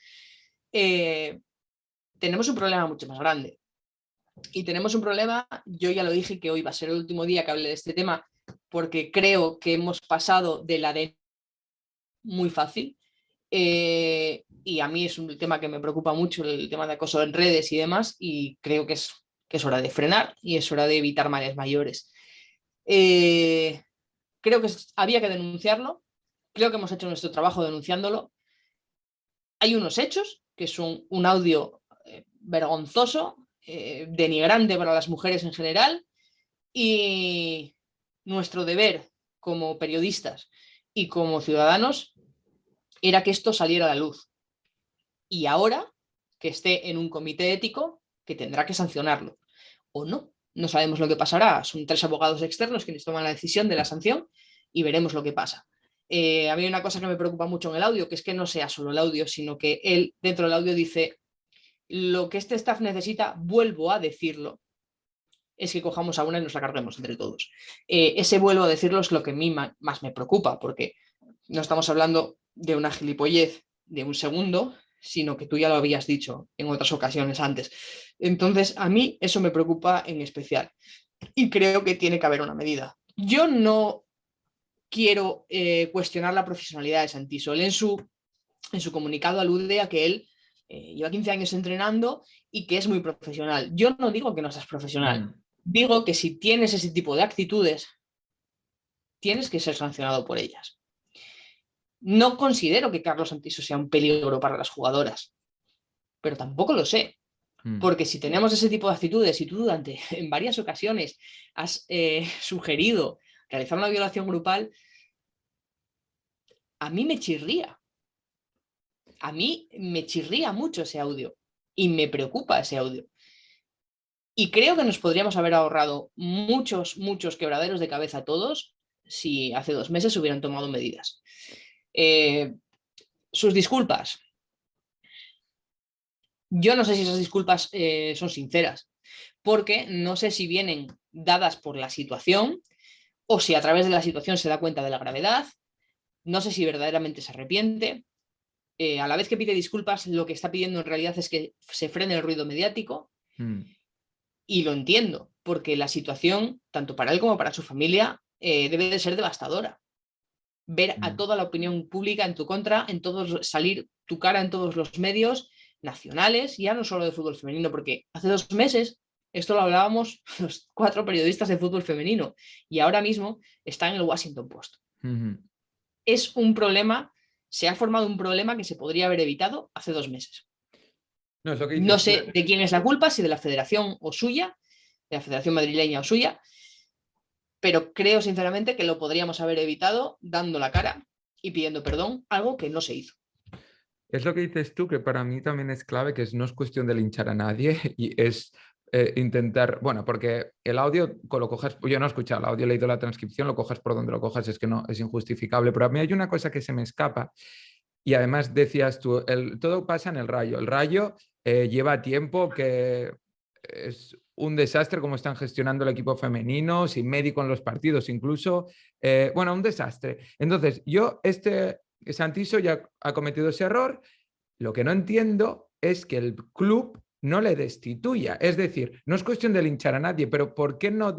tenemos un problema mucho más grande. Y tenemos un problema, yo ya lo dije que hoy va a ser el último día que hable de este tema, porque creo que hemos pasado de la de muy fácil. Y a mí es un tema que me preocupa mucho, el tema de acoso en redes y demás, y creo que es hora de frenar y es hora de evitar males mayores. Creo que había que denunciarlo, creo que hemos hecho nuestro trabajo denunciándolo. Hay unos hechos, que son un audio vergonzoso, denigrante para las mujeres en general, y nuestro deber como periodistas y como ciudadanos era que esto saliera a la luz. Y ahora que esté en un comité ético que tendrá que sancionarlo. O no, no sabemos lo que pasará. Son 3 abogados externos quienes toman la decisión de la sanción y veremos lo que pasa. A mí hay una cosa que me preocupa mucho en el audio, que es que no sea solo el audio, sino que él dentro del audio dice lo que este staff necesita, vuelvo a decirlo, es que cojamos a una y nos la carguemos entre todos. Ese vuelvo a decirlo es lo que a mí más me preocupa, porque no estamos hablando de una gilipollez de un segundo, sino que tú ya lo habías dicho en otras ocasiones antes. Entonces, a mí eso me preocupa en especial y creo que tiene que haber una medida. Yo no quiero cuestionar la profesionalidad de Santiso. Él en su comunicado alude a que él lleva 15 años entrenando y que es muy profesional. Yo no digo que no seas profesional, digo que si tienes ese tipo de actitudes, tienes que ser sancionado por ellas. No considero que Carlos Santiso sea un peligro para las jugadoras, pero tampoco lo sé. Porque si tenemos ese tipo de actitudes y tú en varias ocasiones has sugerido realizar una violación grupal, a mí me chirría. A mí me chirría mucho ese audio y me preocupa ese audio. Y creo que nos podríamos haber ahorrado muchos quebraderos de cabeza a todos si hace 2 meses hubieran tomado medidas. Sus disculpas. Yo no sé si esas disculpas son sinceras, porque no sé si vienen dadas por la situación o si a través de la situación se da cuenta de la gravedad. No sé si verdaderamente se arrepiente. A la vez que pide disculpas, lo que está pidiendo en realidad es que se frene el ruido mediático. Y lo entiendo, porque la situación, tanto para él como para su familia, debe de ser devastadora. Ver a toda la opinión pública en tu contra, salir tu cara en todos los medios nacionales, ya no solo de fútbol femenino, porque hace 2 meses esto lo hablábamos los 4 periodistas de fútbol femenino y ahora mismo está en el Washington Post. Es un problema, se ha formado un problema que se podría haber evitado hace 2 meses. No sé de quién es la culpa, si de la federación o suya, de la Federación Madrileña o suya, pero creo sinceramente que lo podríamos haber evitado dando la cara y pidiendo perdón, algo que no se hizo. Es lo que dices tú, que para mí también es clave, que no es cuestión de linchar a nadie y es intentar, bueno, porque el audio, lo cojas, yo no he escuchado el audio, he leído la transcripción, lo cojas por donde lo cojas, es que no, es injustificable, pero a mí hay una cosa que se me escapa y además decías tú, todo pasa en el Rayo lleva tiempo que es un desastre cómo están gestionando el equipo femenino, sin médico en los partidos incluso, bueno, un desastre. Entonces, Santiso ya ha cometido ese error. Lo que no entiendo es que el club no le destituya. Es decir, no es cuestión de linchar a nadie, pero ¿por qué no?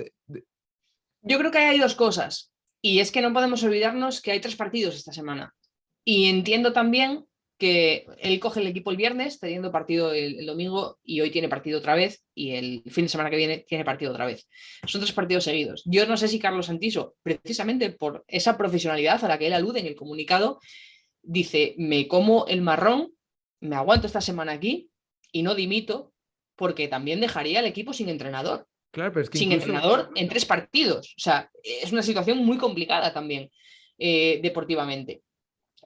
Yo creo que hay dos cosas. Y es que no podemos olvidarnos que hay 3 partidos esta semana. Y entiendo también que él coge el equipo el viernes, teniendo partido el domingo, y hoy tiene partido otra vez, y el fin de semana que viene tiene partido otra vez. Son 3 partidos seguidos. Yo no sé si Carlos Santiso, precisamente por esa profesionalidad a la que él alude en el comunicado, dice, me como el marrón, me aguanto esta semana aquí y no dimito, porque también dejaría al equipo sin entrenador. Claro, pero es que Sin incluso... entrenador en 3 partidos. O sea, es una situación muy complicada también deportivamente.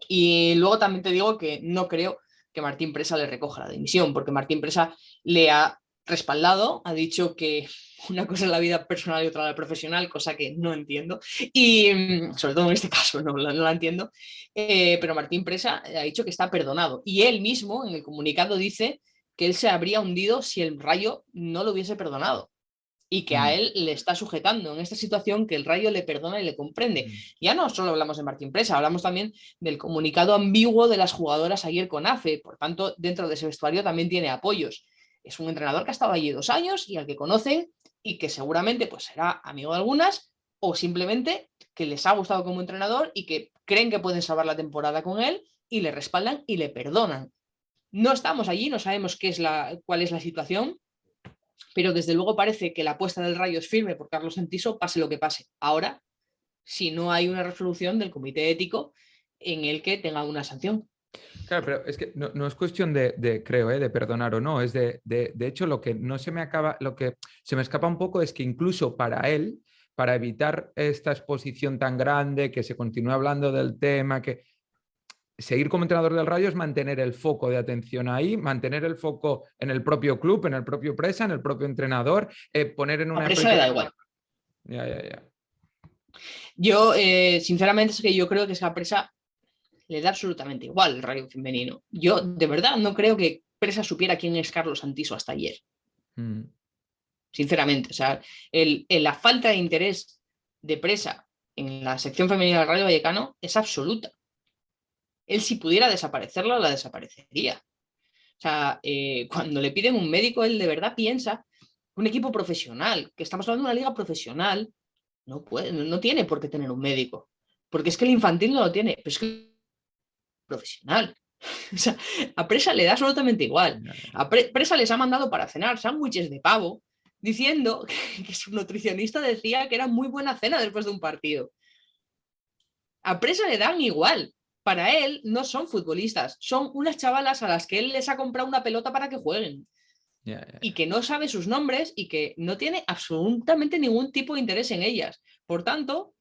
Y luego también te digo que no creo que Martín Presa le recoja la dimisión, porque Martín Presa le ha respaldado, ha dicho que una cosa es la vida personal y otra la profesional, cosa que no entiendo, y sobre todo en este caso no la entiendo, pero Martín Presa ha dicho que está perdonado, y él mismo en el comunicado dice que él se habría hundido si el Rayo no lo hubiese perdonado y que a él le está sujetando en esta situación que el Rayo le perdona y le comprende. Ya no solo hablamos de Martín Presa, hablamos también del comunicado ambiguo de las jugadoras ayer con AFE, por tanto, dentro de ese vestuario también tiene apoyos. Es un entrenador que ha estado allí 2 años y al que conocen y que seguramente pues, será amigo de algunas o simplemente que les ha gustado como entrenador y que creen que pueden salvar la temporada con él y le respaldan y le perdonan. No estamos allí, no sabemos cuál es la situación, pero desde luego parece que la apuesta del Rayo es firme por Carlos Santiso, pase lo que pase. Ahora, si no hay una resolución del comité ético en el que tenga una sanción. Claro, pero es que no es cuestión creo, de perdonar o no, es de hecho, lo que no se me acaba, lo que se me escapa un poco es que incluso para él, para evitar esta exposición tan grande, que se continúe hablando del tema, que seguir como entrenador del Rayo es mantener el foco de atención ahí, mantener el foco en el propio club, en el propio Presa, en el propio entrenador, poner en A una... Presa le da igual. Ya. Yo, sinceramente, es que yo creo que esa Presa le da absolutamente igual el Rayo femenino. Yo, de verdad, no creo que Presa supiera quién es Carlos Santiso hasta ayer. Sinceramente, o sea, la falta de interés de Presa en la sección femenina del Rayo Vallecano es absoluta. Él, si pudiera desaparecerla, la desaparecería. O sea, cuando le piden un médico, él de verdad piensa un equipo profesional, que estamos hablando de una liga profesional, no tiene por qué tener un médico. Porque es que el infantil no lo tiene, pero es que es profesional. O sea, a Presa le da absolutamente igual. A Presa les ha mandado para cenar sándwiches de pavo, diciendo que su nutricionista decía que era muy buena cena después de un partido. A Presa le dan igual. Para él no son futbolistas, son unas chavalas a las que él les ha comprado una pelota para que jueguen. Y que no sabe sus nombres y que no tiene absolutamente ningún tipo de interés en ellas. Por tanto,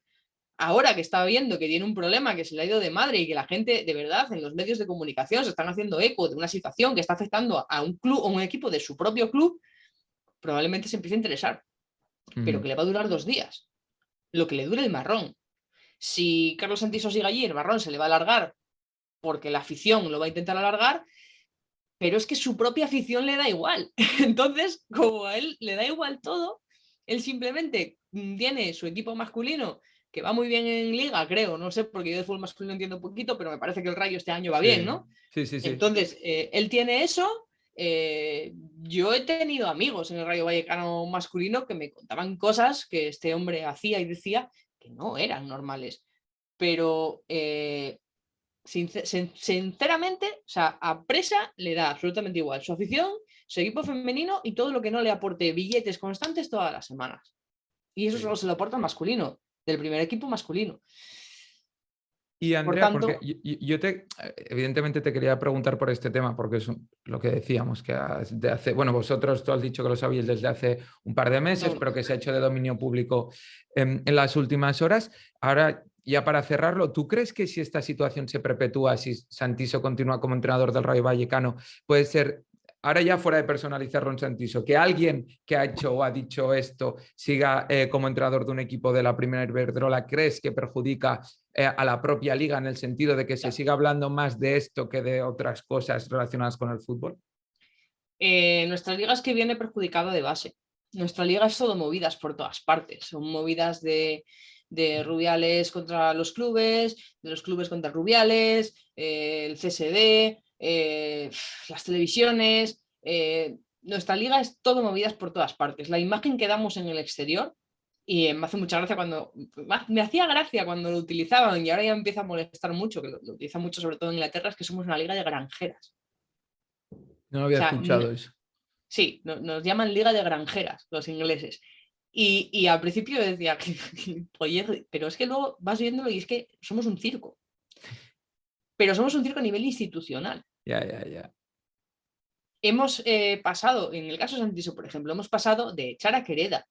ahora que está viendo que tiene un problema, que se le ha ido de madre y que la gente de verdad en los medios de comunicación se están haciendo eco de una situación que está afectando a un club o un equipo de su propio club, probablemente se empiece a interesar. Pero que le va a durar 2 días. Lo que le dure el marrón. Si Carlos Santiso sigue allí, el marrón se le va a alargar porque la afición lo va a intentar alargar, pero es que su propia afición le da igual. Entonces, como a él le da igual todo, él simplemente tiene su equipo masculino que va muy bien en liga, creo, no sé, porque yo de fútbol masculino entiendo un poquito, pero me parece que el Rayo este año va bien, ¿no? Sí. Entonces, él tiene eso. Yo he tenido amigos en el Rayo Vallecano masculino que me contaban cosas que este hombre hacía y decía que no eran normales. Pero sinceramente, o sea, a Presa le da absolutamente igual su afición, su equipo femenino y todo lo que no le aporte billetes constantes todas las semanas. Y eso solo se lo aporta al masculino, del primer equipo masculino. Y Por Andrea, porque tanto, evidentemente te quería preguntar por este tema, porque es lo que decíamos, que bueno, vosotros, tú has dicho que lo sabéis desde hace un par de meses, no, pero que se ha hecho de dominio público en las últimas horas. Ahora, ya para cerrarlo, ¿tú crees que si esta situación se perpetúa, si Santiso continúa como entrenador del Rayo Vallecano, puede ser, ahora ya fuera de personalizarlo en Santiso, que alguien que ha hecho o ha dicho esto siga como entrenador de un equipo de la Primera Iberdrola? ¿Crees que perjudica a la propia liga en el sentido de que se siga hablando más de esto que de otras cosas relacionadas con el fútbol? nuestra liga es que viene perjudicada de base. Nuestra liga es todo movidas por todas partes. Son movidas de Rubiales contra los clubes, de los clubes contra Rubiales, el CSD, las televisiones. Nuestra liga es todo movidas por todas partes. La imagen que damos en el exterior, y me hace mucha gracia cuando, me hacía gracia cuando lo utilizaban y ahora ya empieza a molestar mucho, que lo utilizan mucho sobre todo en Inglaterra, es que somos una liga de granjeras. No O había sea, escuchado eso. sí, nos llaman liga de granjeras los ingleses. Y al principio decía, oye, pero es que luego vas viéndolo y es que somos un circo. Pero somos un circo a nivel institucional. Ya, ya, ya. Hemos pasado, en el caso de Santiso, por ejemplo, hemos pasado de echar a Quereda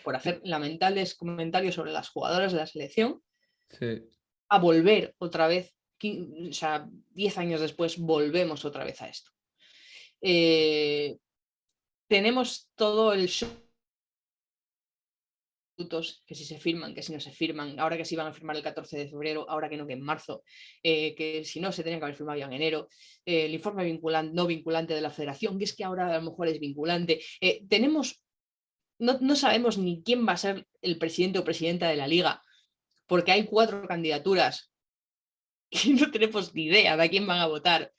por hacer lamentables comentarios sobre las jugadoras de la selección Sí. a volver otra vez, o sea, 10 años después, volvemos otra vez a esto. Tenemos todo el show que si se firman, que si no se firman, ahora que sí van a firmar el 14 de febrero, ahora que no, que en marzo, que si no se tenían que haber firmado ya en enero, el informe no vinculante de la federación, que es que ahora a lo mejor es vinculante. No sabemos ni quién va a ser el presidente o presidenta de la liga, porque hay 4 candidaturas y no tenemos ni idea de a quién van a votar.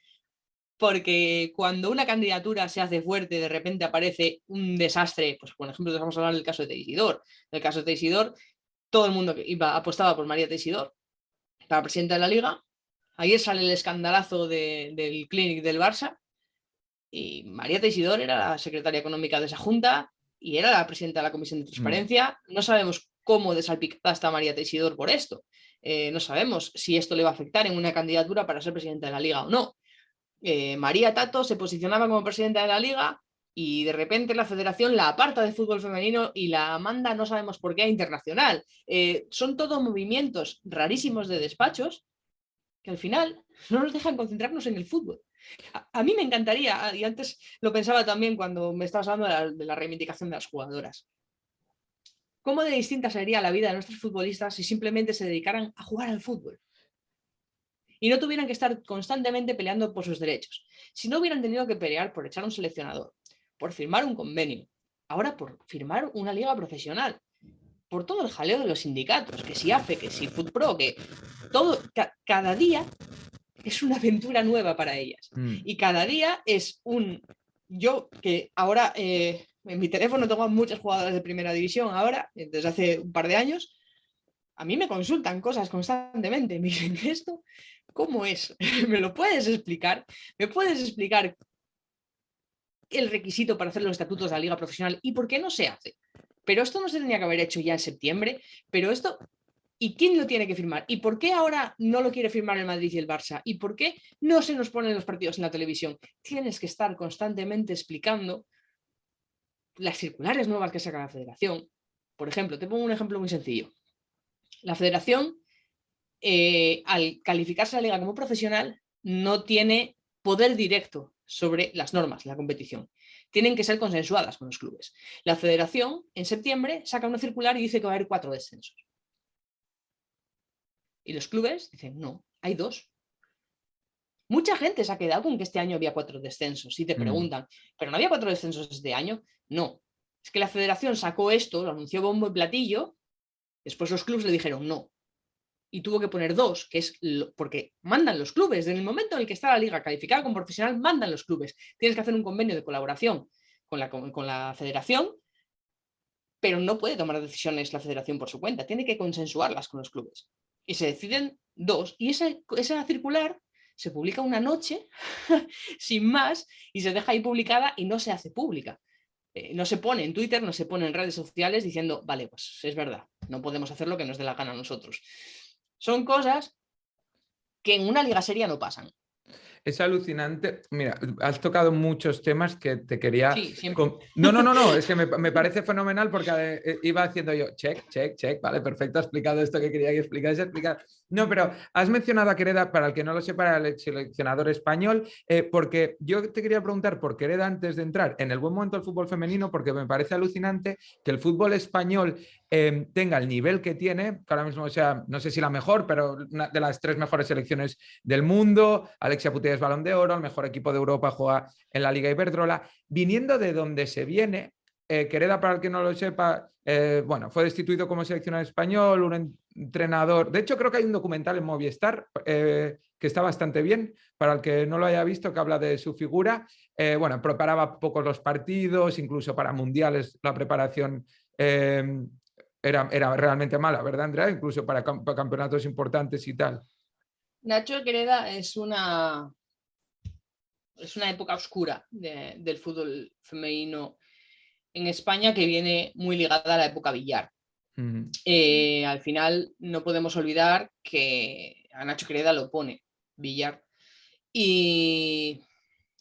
Porque cuando una candidatura se hace fuerte, de repente aparece un desastre, pues por ejemplo, vamos a hablar del caso de Teixidor. El caso de Teixidor, todo el mundo apostaba por María Teixidor para presidenta de la liga. Ayer sale el escandalazo del Clínic del Barça y María Teixidor era la secretaria económica de esa junta y era la presidenta de la Comisión de Transparencia. No sabemos cómo desalpicada está María Teixidor por esto. No sabemos si esto le va a afectar en una candidatura para ser presidenta de la liga o no. María Tato se posicionaba como presidenta de la liga y de repente la federación la aparta de fútbol femenino y la manda, no sabemos por qué, a internacional. Son todos movimientos rarísimos de despachos que al final no nos dejan concentrarnos en el fútbol. A mí me encantaría, y antes lo pensaba también cuando me estabas hablando de la reivindicación de las jugadoras. ¿Cómo de distinta sería la vida de nuestros futbolistas si simplemente se dedicaran a jugar al fútbol? Y no tuvieran que estar constantemente peleando por sus derechos. Si no hubieran tenido que pelear por echar un seleccionador, por firmar un convenio, ahora por firmar una liga profesional, por todo el jaleo de los sindicatos, que si AFE, que si FUTPRO, que todo, cada día es una aventura nueva para ellas. Y cada día es yo que ahora en mi teléfono tengo muchas jugadoras de primera división ahora, desde hace un par de años, a mí me consultan cosas constantemente, me dicen, ¿esto cómo es? ¿Me lo puedes explicar? ¿Me puedes explicar el requisito para hacer los estatutos de la liga profesional y por qué no se hace? Pero esto no se tenía que haber hecho ya en septiembre, pero esto, ¿y quién lo tiene que firmar? ¿Y por qué ahora no lo quiere firmar el Madrid y el Barça? ¿Y por qué no se nos ponen los partidos en la televisión? Tienes que estar constantemente explicando las circulares nuevas que saca la federación. Por ejemplo, te pongo un ejemplo muy sencillo. La federación, al calificarse la liga como profesional, no tiene poder directo sobre las normas de la competición. Tienen que ser consensuadas con los clubes. La federación, en septiembre, saca una circular y dice que va a haber 4 descensos. Y los clubes dicen, no, hay 2. Mucha gente se ha quedado con que este año había 4 descensos. Y te preguntan, ¿pero no había 4 descensos este año? No. Es que la federación sacó esto, lo anunció bombo y platillo, después los clubes le dijeron no. Y tuvo que poner 2, que es porque mandan los clubes. En el momento en el que está la liga calificada como profesional, mandan los clubes. Tienes que hacer un convenio de colaboración con la federación, pero no puede tomar decisiones la federación por su cuenta. Tiene que consensuarlas con los clubes. Y se deciden 2. Y esa circular se publica una noche, sin más, y se deja ahí publicada y no se hace pública. No se pone en Twitter, no se pone en redes sociales diciendo, vale, pues es verdad, no podemos hacer lo que nos dé la gana a nosotros. Son cosas que en una liga seria no pasan. Es alucinante. Mira, has tocado muchos temas que te quería... Sí, siempre. No, es que me parece fenomenal porque iba haciendo yo, check, vale, perfecto, has explicado esto que quería que explicar. No, pero has mencionado a Quereda, para el que no lo sepa, el seleccionador español, porque yo te quería preguntar por Quereda antes de entrar en el buen momento del fútbol femenino, porque me parece alucinante que el fútbol español tenga el nivel que tiene, que ahora mismo sea, no sé si la mejor, pero una de las 3 mejores selecciones del mundo. Alexia Putellas es Balón de Oro, el mejor equipo de Europa juega en la Liga Iberdrola. Viniendo de donde se viene, Quereda, para el que no lo sepa, bueno, fue destituido como seleccionador español, un entrenador. De hecho, creo que hay un documental en Movistar que está bastante bien, para el que no lo haya visto, que habla de su figura. Bueno, preparaba pocos los partidos, incluso para mundiales la preparación era realmente mala, ¿verdad, Andrea? Incluso para campeonatos importantes y tal. Nacho Quereda es una época oscura del fútbol femenino en España, que viene muy ligada a la época Villar. Al final no podemos olvidar que a Nacho Quereda lo pone Villar, y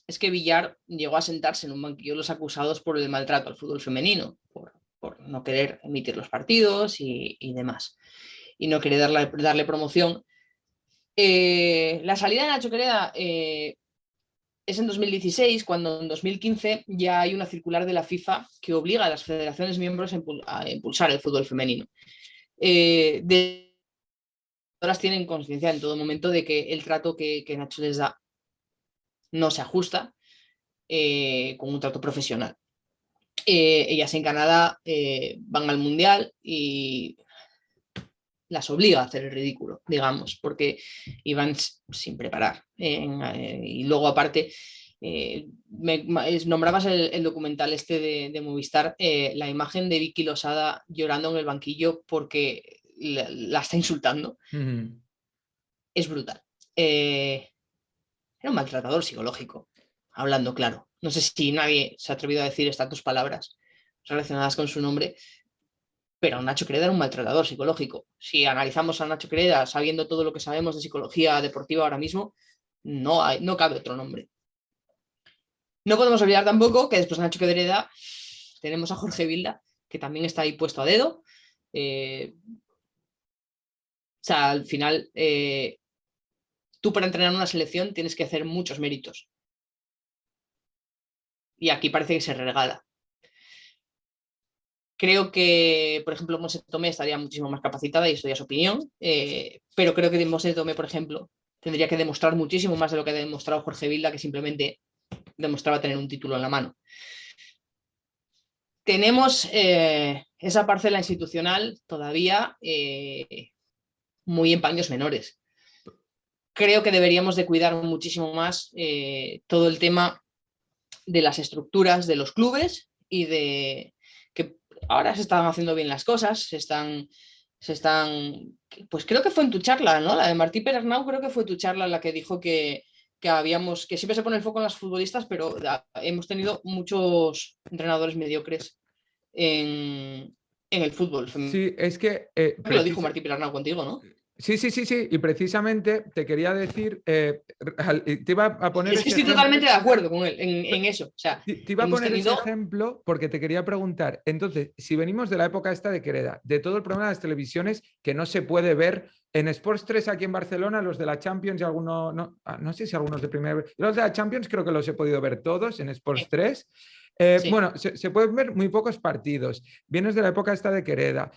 es que Villar llegó a sentarse en un banquillo los acusados por el maltrato al fútbol femenino, por no querer emitir los partidos y demás, y no querer darle promoción. La salida de Nacho Quereda es en 2016, cuando en 2015 ya hay una circular de la FIFA que obliga a las federaciones miembros a impulsar el fútbol femenino. Todas tienen conciencia en todo momento de que el trato que Nacho les da no se ajusta con un trato profesional. Ellas en Canadá van al Mundial y las obliga a hacer el ridículo, digamos, porque iban sin preparar. Y luego, aparte, nombrabas el documental este de Movistar, la imagen de Vicky Losada llorando en el banquillo porque la está insultando. Es brutal. Era un maltratador psicológico, hablando claro. No sé si nadie se ha atrevido a decir estas 2 palabras relacionadas con su nombre, pero Nacho Quereda era un maltratador psicológico. Si analizamos a Nacho Quereda sabiendo todo lo que sabemos de psicología deportiva ahora mismo, no cabe otro nombre. No podemos olvidar tampoco que después de Nacho Quereda tenemos a Jorge Vilda, que también está ahí puesto a dedo. O sea, al final, tú para entrenar una selección tienes que hacer muchos méritos. Y aquí parece que se regala. Creo que, por ejemplo, Monse Tomé estaría muchísimo más capacitada, y esto ya es opinión, pero creo que Monse Tomé, por ejemplo, tendría que demostrar muchísimo más de lo que ha demostrado Jorge Vilda, que simplemente demostraba tener un título en la mano. Tenemos esa parcela institucional todavía muy en paños menores. Creo que deberíamos de cuidar muchísimo más todo el tema de las estructuras de los clubes, y de que ahora se están haciendo bien las cosas, pues creo que fue en tu charla, ¿no? La de Martí Perarnau, creo que fue tu charla la que dijo que siempre se pone el foco en las futbolistas, pero hemos tenido muchos entrenadores mediocres en el fútbol. Sí, es que... Lo dijo Martí Perarnau contigo, ¿no? Sí, y precisamente te quería decir, te iba a poner... Es que estoy totalmente de acuerdo con él en eso. O sea, te iba a poner ese ejemplo porque te quería preguntar, entonces, si venimos de la época esta de Quereda, de todo el problema de las televisiones que no se puede ver en Sports 3 aquí en Barcelona, los de la Champions y algunos, no sé si algunos de primera... Los de la Champions creo que los he podido ver todos en Sports 3. Sí. Bueno, se pueden ver muy pocos partidos. Vienes de la época esta de Quereda.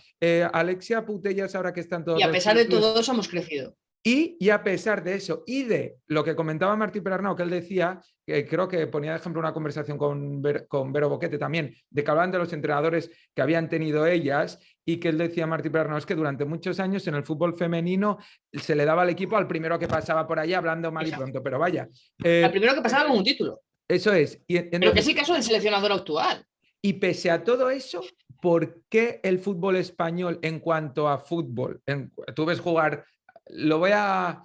Alexia Putellas, ahora que están todos... Y a pesar de todo eso hemos crecido. Y a pesar de eso, y de lo que comentaba Martí Perarnau, que él decía, que creo que ponía de ejemplo una conversación con Vero Boquete también, de que hablaban de los entrenadores que habían tenido ellas, y que él decía, Martí Perarnau, es que durante muchos años en el fútbol femenino se le daba al equipo al primero que pasaba por allá, hablando mal y pronto, pero vaya. Al primero que pasaba con un título. Eso es. Entonces, pero que es el caso del seleccionador actual. Y pese a todo eso, ¿por qué el fútbol español en cuanto a fútbol? Tú ves jugar, lo voy a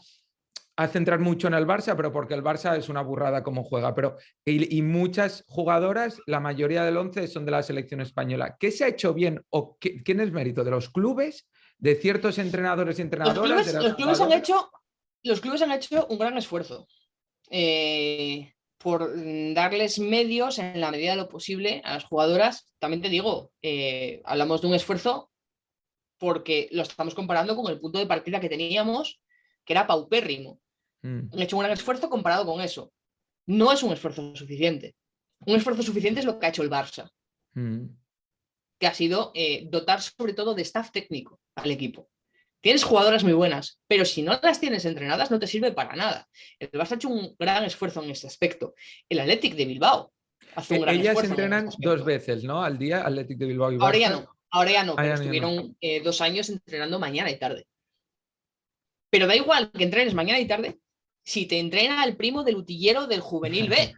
centrar mucho en el Barça, pero porque el Barça es una burrada como juega, pero y muchas jugadoras, la mayoría del 11 son de la selección española. ¿Qué se ha hecho bien o quién es mérito? ¿De los clubes? ¿De ciertos entrenadores y entrenadoras? Los clubes han hecho Los clubes han hecho un gran esfuerzo por darles medios en la medida de lo posible a las jugadoras. También te digo, hablamos de un esfuerzo porque lo estamos comparando con el punto de partida que teníamos, que era paupérrimo. Han hecho un gran esfuerzo comparado con eso. No es un esfuerzo suficiente. Un esfuerzo suficiente es lo que ha hecho el Barça, que ha sido dotar sobre todo de staff técnico al equipo. Tienes jugadoras muy buenas, pero si no las tienes entrenadas no te sirve para nada. El Barça ha hecho un gran esfuerzo en este aspecto. El Athletic de Bilbao hace un gran Ellas esfuerzo en este entrenan aspecto. 2 veces, ¿no? Al día, Athletic de Bilbao y Barça. Ahora ya no, pero Ya no. estuvieron 2 años entrenando mañana y tarde. Pero da igual que entrenes mañana y tarde si te entrena el primo del utillero del juvenil B.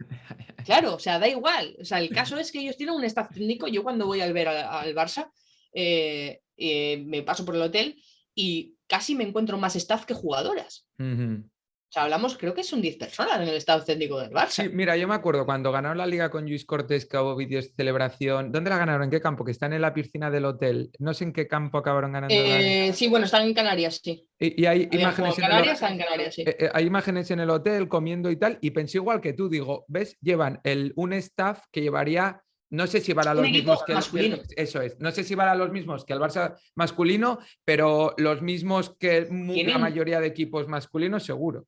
Claro, o sea, da igual. O sea, el caso es que ellos tienen un staff técnico. Yo cuando voy a ver al Barça, me paso por el hotel y casi me encuentro más staff que jugadoras. O sea, hablamos, creo que son 10 personas en el staff técnico del Barça. Sí, mira, yo me acuerdo cuando ganaron la liga con Luis Cortés, que hubo vídeos de celebración. ¿Dónde la ganaron? ¿En qué campo? Que están en la piscina del hotel. No sé en qué campo acabaron ganando la... Sí, bueno, están en Canarias, sí. Y hay Habían imágenes jugado en el Canarias, están en Canarias, sí. hay imágenes en el hotel comiendo y tal, y pensé igual que tú, digo, ¿ves? Llevan un staff que llevaría, no sé si para Un los equipo mismos que masculino. eso es, no sé si para los mismos que el Barça masculino, pero los mismos que la Tienen, mayoría de equipos masculinos, seguro.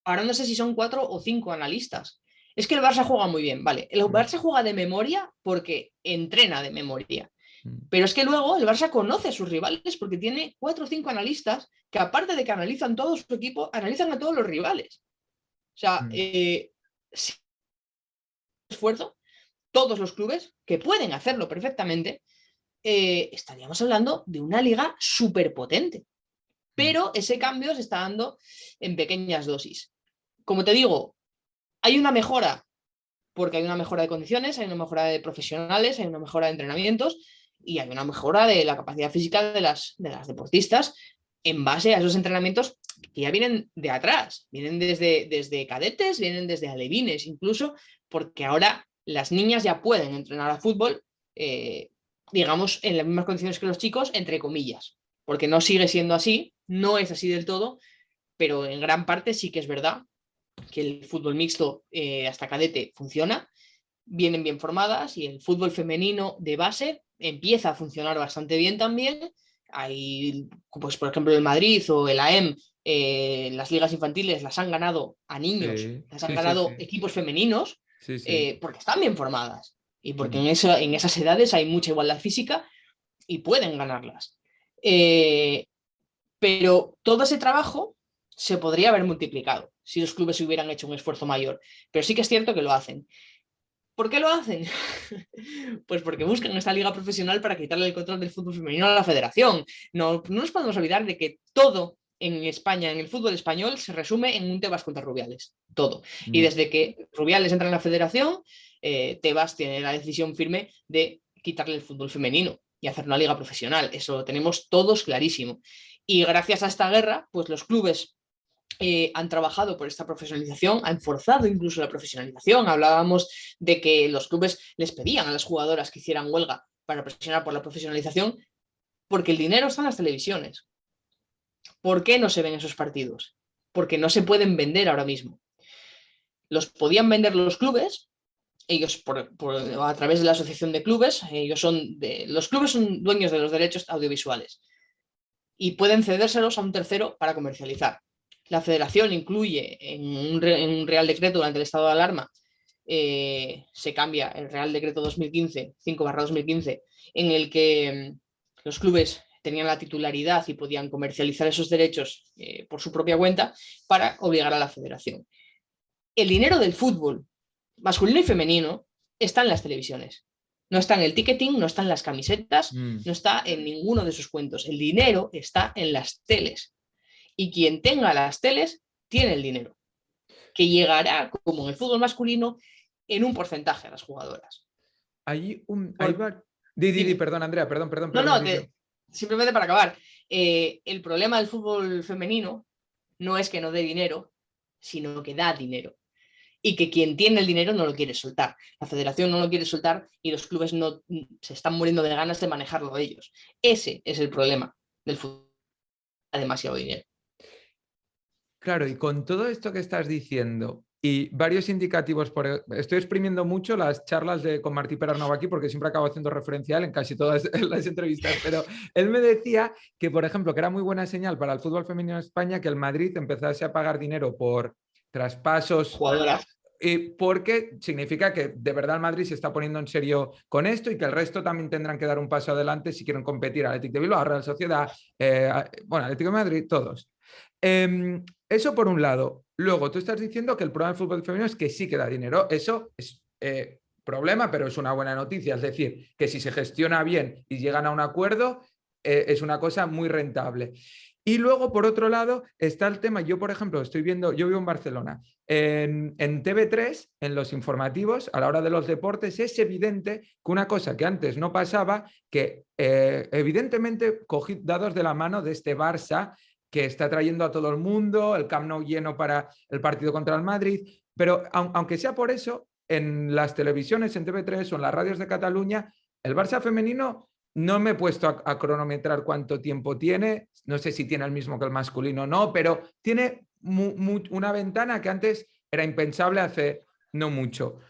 ahora no sé si son 4 o 5 analistas. Es que el Barça juega muy bien, ¿vale? El Barça juega de memoria porque entrena de memoria. Pero es que luego el Barça conoce a sus rivales porque tiene 4 o 5 analistas que, aparte de que analizan todo su equipo, analizan a todos los rivales. O sea, si esfuerzo, todos los clubes que pueden hacerlo perfectamente, estaríamos hablando de una liga súper potente. Pero ese cambio se está dando en pequeñas dosis. Como te digo, hay una mejora porque hay una mejora de condiciones, hay una mejora de profesionales, hay una mejora de entrenamientos y hay una mejora de la capacidad física de las deportistas en base a esos entrenamientos que ya vienen de atrás, vienen desde cadetes, vienen desde alevines incluso, porque ahora las niñas ya pueden entrenar a fútbol, digamos, en las mismas condiciones que los chicos, entre comillas, porque no sigue siendo así, no es así del todo, pero en gran parte sí que es verdad que el fútbol mixto hasta cadete funciona, vienen bien formadas y el fútbol femenino de base empieza a funcionar bastante bien también. Hay, pues, por ejemplo, el Madrid o el AEM, las ligas infantiles las han ganado a niños, Sí, las han sí, sí, ganado sí. equipos femeninos Sí, sí. porque están bien formadas y porque en esas edades hay mucha igualdad física y pueden ganarlas. Pero todo ese trabajo se podría haber multiplicado si los clubes hubieran hecho un esfuerzo mayor. Pero sí que es cierto que lo hacen. ¿Por qué lo hacen? Pues porque buscan esta liga profesional para quitarle el control del fútbol femenino a la federación. No nos podemos olvidar de que todo en España, en el fútbol español, se resume en un Tebas contra Rubiales. Todo. Y desde que Rubiales entra en la federación, Tebas tiene la decisión firme de quitarle el fútbol femenino y hacer una liga profesional. Eso lo tenemos todos clarísimo. Y gracias a esta guerra, pues los clubes han trabajado por esta profesionalización, han forzado incluso la profesionalización. Hablábamos de que los clubes les pedían a las jugadoras que hicieran huelga para presionar por la profesionalización, porque el dinero está en las televisiones. ¿Por qué no se ven esos partidos? Porque no se pueden vender ahora mismo. Los podían vender los clubes, ellos a través de la asociación de clubes, los clubes son dueños de los derechos audiovisuales y pueden cedérselos a un tercero para comercializar. La federación incluye en un Real Decreto durante el estado de alarma, se cambia el Real Decreto 2015, 5/2015, en el que los clubes tenían la titularidad y podían comercializar esos derechos por su propia cuenta para obligar a la federación. El dinero del fútbol masculino y femenino está en las televisiones. No está en el ticketing, no está en las camisetas, no está en ninguno de sus cuentos. El dinero está en las teles. Y quien tenga las teles tiene el dinero, que llegará, como en el fútbol masculino, en un porcentaje a las jugadoras. Perdón, Andrea, perdón. No, simplemente para acabar. El problema del fútbol femenino no es que no dé dinero, sino que da dinero. Y que quien tiene el dinero no lo quiere soltar. La federación no lo quiere soltar y los clubes no se están muriendo de ganas de manejarlo ellos. Ese es el problema del fútbol. Demasiado dinero. Claro, y con todo esto que estás diciendo y varios indicativos, estoy exprimiendo mucho las charlas con Martí Perarnau aquí porque siempre acabo haciendo referencia a él en casi todas las entrevistas, pero él me decía que, por ejemplo, que era muy buena señal para el fútbol femenino en España que el Madrid empezase a pagar dinero por traspasos. Jugadoras. Porque significa que de verdad el Madrid se está poniendo en serio con esto y que el resto también tendrán que dar un paso adelante si quieren competir. Atlético de Bilbao, Real Sociedad, Atlético de Madrid, todos. Eso por un lado. Luego, tú estás diciendo que el problema del fútbol femenino es que sí que da dinero. Eso es problema, pero es una buena noticia. Es decir, que si se gestiona bien y llegan a un acuerdo, es una cosa muy rentable. Y luego, por otro lado, está el tema, yo por ejemplo, yo vivo en Barcelona, en TV3, en los informativos, a la hora de los deportes, es evidente que una cosa que antes no pasaba, que evidentemente dados de la mano de este Barça, que está trayendo a todo el mundo, el Camp Nou lleno para el partido contra el Madrid, pero aunque sea por eso, en las televisiones, en TV3 o en las radios de Cataluña, el Barça femenino no me he puesto a cronometrar cuánto tiempo tiene, no sé si tiene el mismo que el masculino o no, pero tiene una ventana que antes era impensable hace no mucho.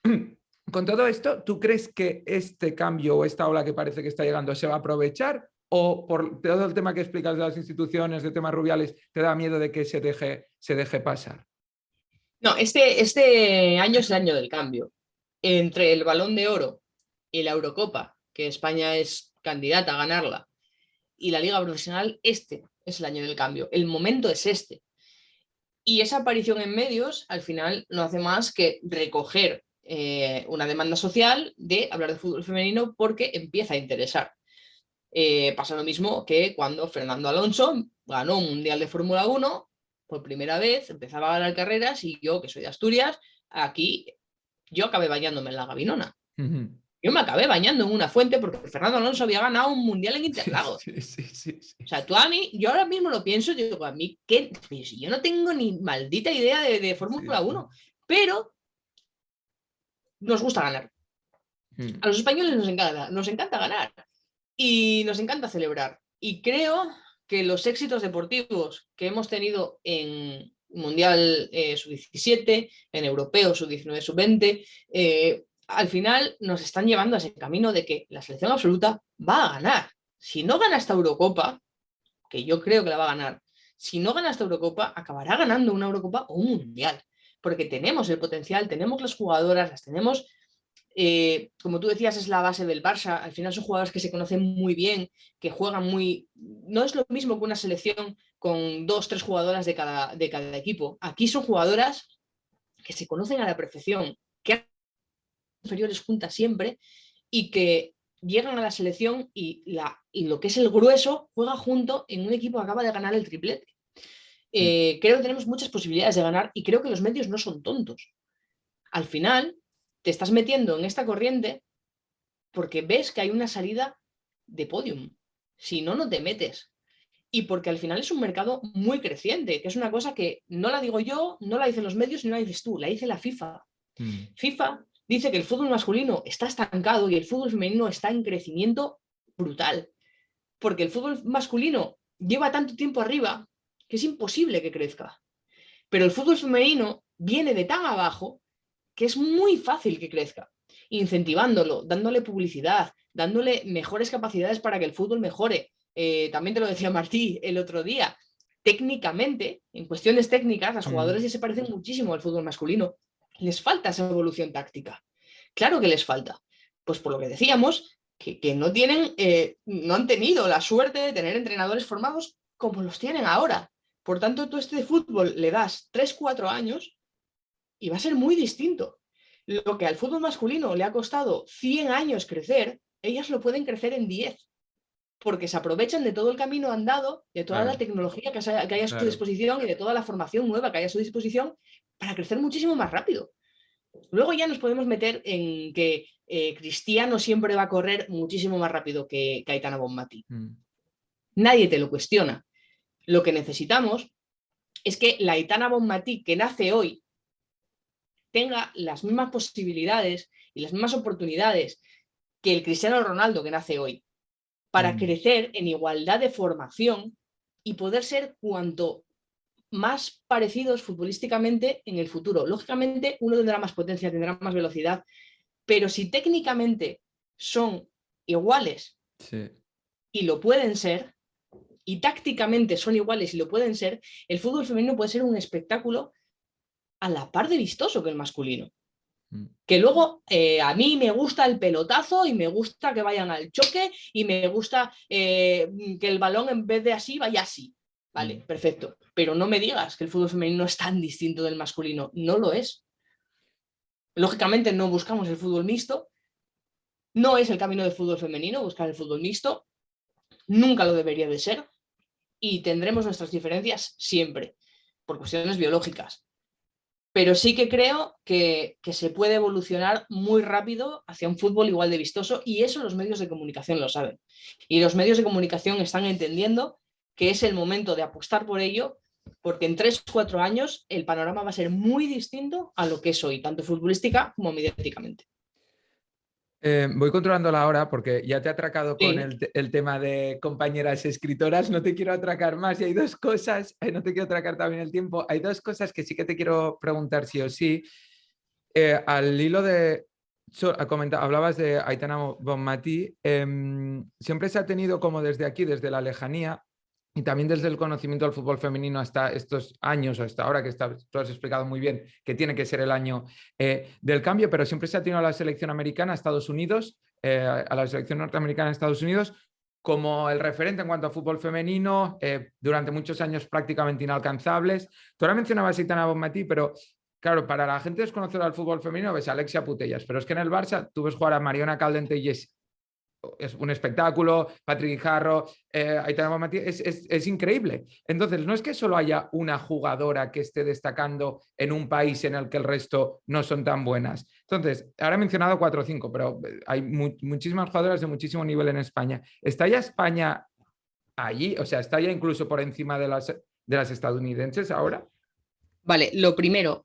Con todo esto, ¿tú crees que este cambio o esta ola que parece que está llegando se va a aprovechar? ¿O por todo el tema que explicas de las instituciones, de temas rubiales, te da miedo de que se deje pasar? No, este año es el año del cambio. Entre el Balón de Oro y la Eurocopa, que España es candidata a ganarla, y la Liga Profesional, este es el año del cambio. El momento es este. Y esa aparición en medios, al final, no hace más que recoger una demanda social de hablar de fútbol femenino porque empieza a interesar. Pasa lo mismo que cuando Fernando Alonso ganó un Mundial de Fórmula 1 por primera vez, empezaba a ganar carreras y yo, que soy de Asturias, aquí yo acabé bañándome en la Gavinona. Yo me acabé bañando en una fuente porque Fernando Alonso había ganado un Mundial en Interlagos. Sí. O sea, yo ahora mismo lo pienso, yo digo, a mí, ¿qué? Yo no tengo ni maldita idea de Fórmula 1, pero nos gusta ganar. A los españoles nos encanta ganar y nos encanta celebrar. Y creo que los éxitos deportivos que hemos tenido en Mundial Sub-17, en Europeo Sub-19, Sub-20, al final nos están llevando a ese camino de que la selección absoluta va a ganar. Si no gana esta Eurocopa, que yo creo que la va a ganar, si no gana esta Eurocopa, acabará ganando una Eurocopa o un Mundial, porque tenemos el potencial, tenemos las jugadoras, las tenemos, como tú decías, es la base del Barça, al final son jugadoras que se conocen muy bien, que juegan muy... No es lo mismo que una selección con 2, 3 jugadoras de cada equipo, aquí son jugadoras que se conocen a la perfección, que han inferiores juntas siempre y que llegan a la selección y lo que es el grueso juega junto en un equipo que acaba de ganar el triplete. Creo que tenemos muchas posibilidades de ganar y creo que los medios no son tontos. Al final te estás metiendo en esta corriente porque ves que hay una salida de podium. Si no, no te metes. Y porque al final es un mercado muy creciente, que es una cosa que no la digo yo, no la dicen los medios, ni la dices tú, la dice la FIFA. FIFA dice que el fútbol masculino está estancado y el fútbol femenino está en crecimiento brutal. Porque el fútbol masculino lleva tanto tiempo arriba que es imposible que crezca. Pero el fútbol femenino viene de tan abajo que es muy fácil que crezca, incentivándolo, dándole publicidad, dándole mejores capacidades para que el fútbol mejore. También te lo decía Martí el otro día, técnicamente, en cuestiones técnicas, las jugadoras ya se parecen muchísimo al fútbol masculino. Les falta esa evolución táctica. Claro que les falta. Pues por lo que decíamos, que no han tenido la suerte de tener entrenadores formados como los tienen ahora. Por tanto, tú este fútbol le das 3, 4 años y va a ser muy distinto. Lo que al fútbol masculino le ha costado 100 años crecer, ellas lo pueden crecer en 10, porque se aprovechan de todo el camino andado, de toda la tecnología que hay a su disposición y de toda la formación nueva que hay a su disposición para crecer muchísimo más rápido. Luego ya nos podemos meter en que Cristiano siempre va a correr muchísimo más rápido que Aitana Bonmatí. Nadie te lo cuestiona. Lo que necesitamos es que la Aitana Bonmatí que nace hoy tenga las mismas posibilidades y las mismas oportunidades que el Cristiano Ronaldo que nace hoy, para crecer en igualdad de formación y poder ser cuanto más parecidos futbolísticamente en el futuro. Lógicamente, uno tendrá más potencia, tendrá más velocidad, pero si técnicamente son iguales Sí. y lo pueden ser, y tácticamente son iguales y lo pueden ser, el fútbol femenino puede ser un espectáculo a la par de vistoso que el masculino. Que luego a mí me gusta el pelotazo y me gusta que vayan al choque y me gusta que el balón en vez de así vaya así. Vale, perfecto. Pero no me digas que el fútbol femenino es tan distinto del masculino. No lo es. Lógicamente no buscamos el fútbol mixto. No es el camino del fútbol femenino buscar el fútbol mixto. Nunca lo debería de ser. Y tendremos nuestras diferencias siempre, por cuestiones biológicas. Pero sí que creo que se puede evolucionar muy rápido hacia un fútbol igual de vistoso, y eso los medios de comunicación lo saben. Y los medios de comunicación están entendiendo que es el momento de apostar por ello, porque en 3 o 4 años el panorama va a ser muy distinto a lo que es hoy, tanto futbolística como mediáticamente. Voy controlando la hora porque ya te he atracado con Sí. el tema de compañeras escritoras, no te quiero atracar más y hay dos cosas, no te quiero atracar también el tiempo, hay dos cosas que sí que te quiero preguntar sí o sí. Al hilo de, hablabas de Aitana Bonmatí, siempre se ha tenido como desde aquí, desde la lejanía, y también desde el conocimiento del fútbol femenino hasta estos años o hasta ahora que tú has explicado muy bien que tiene que ser el año del cambio, pero siempre se ha tenido a la selección americana, a Estados Unidos, a la selección norteamericana, a Estados Unidos, como el referente en cuanto a fútbol femenino, durante muchos años prácticamente inalcanzables. Tú ahora mencionabas a Aitana Bonmatí, pero claro, para la gente desconocida del fútbol femenino ves a Alexia Putellas, pero es que en el Barça tú ves jugar a Mariona Caldente y es un espectáculo, Patrick Guijarro, Aitana Bonmatí, es increíble. Entonces, no es que solo haya una jugadora que esté destacando en un país en el que el resto no son tan buenas. Entonces, ahora he mencionado 4 o 5, pero hay muchísimas jugadoras de muchísimo nivel en España. ¿Está ya España allí? O sea, ¿está ya incluso por encima de las estadounidenses ahora? Vale, lo primero,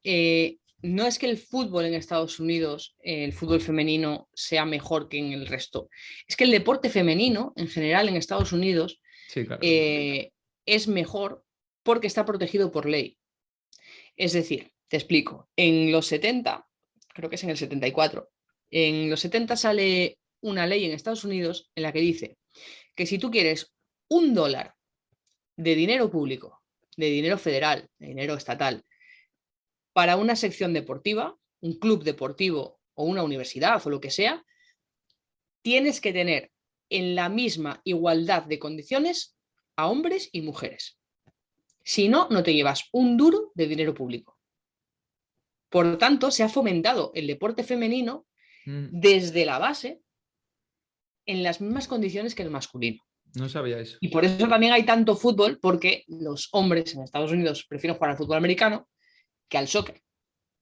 no es que el fútbol en Estados Unidos, el fútbol femenino, sea mejor que en el resto. Es que el deporte femenino, en general, en Estados Unidos, Sí, claro. es mejor porque está protegido por ley. Es decir, te explico, en los 70, creo que es en el 74, en los 70 sale una ley en Estados Unidos en la que dice que si tú quieres $1 de dinero público, de dinero federal, de dinero estatal, para una sección deportiva, un club deportivo o una universidad o lo que sea, tienes que tener en la misma igualdad de condiciones a hombres y mujeres. Si no, no te llevas un duro de dinero público. Por lo tanto, se ha fomentado el deporte femenino desde la base en las mismas condiciones que el masculino. No sabía eso. Y por eso también hay tanto fútbol, porque los hombres en Estados Unidos prefieren jugar al fútbol americano que al soccer,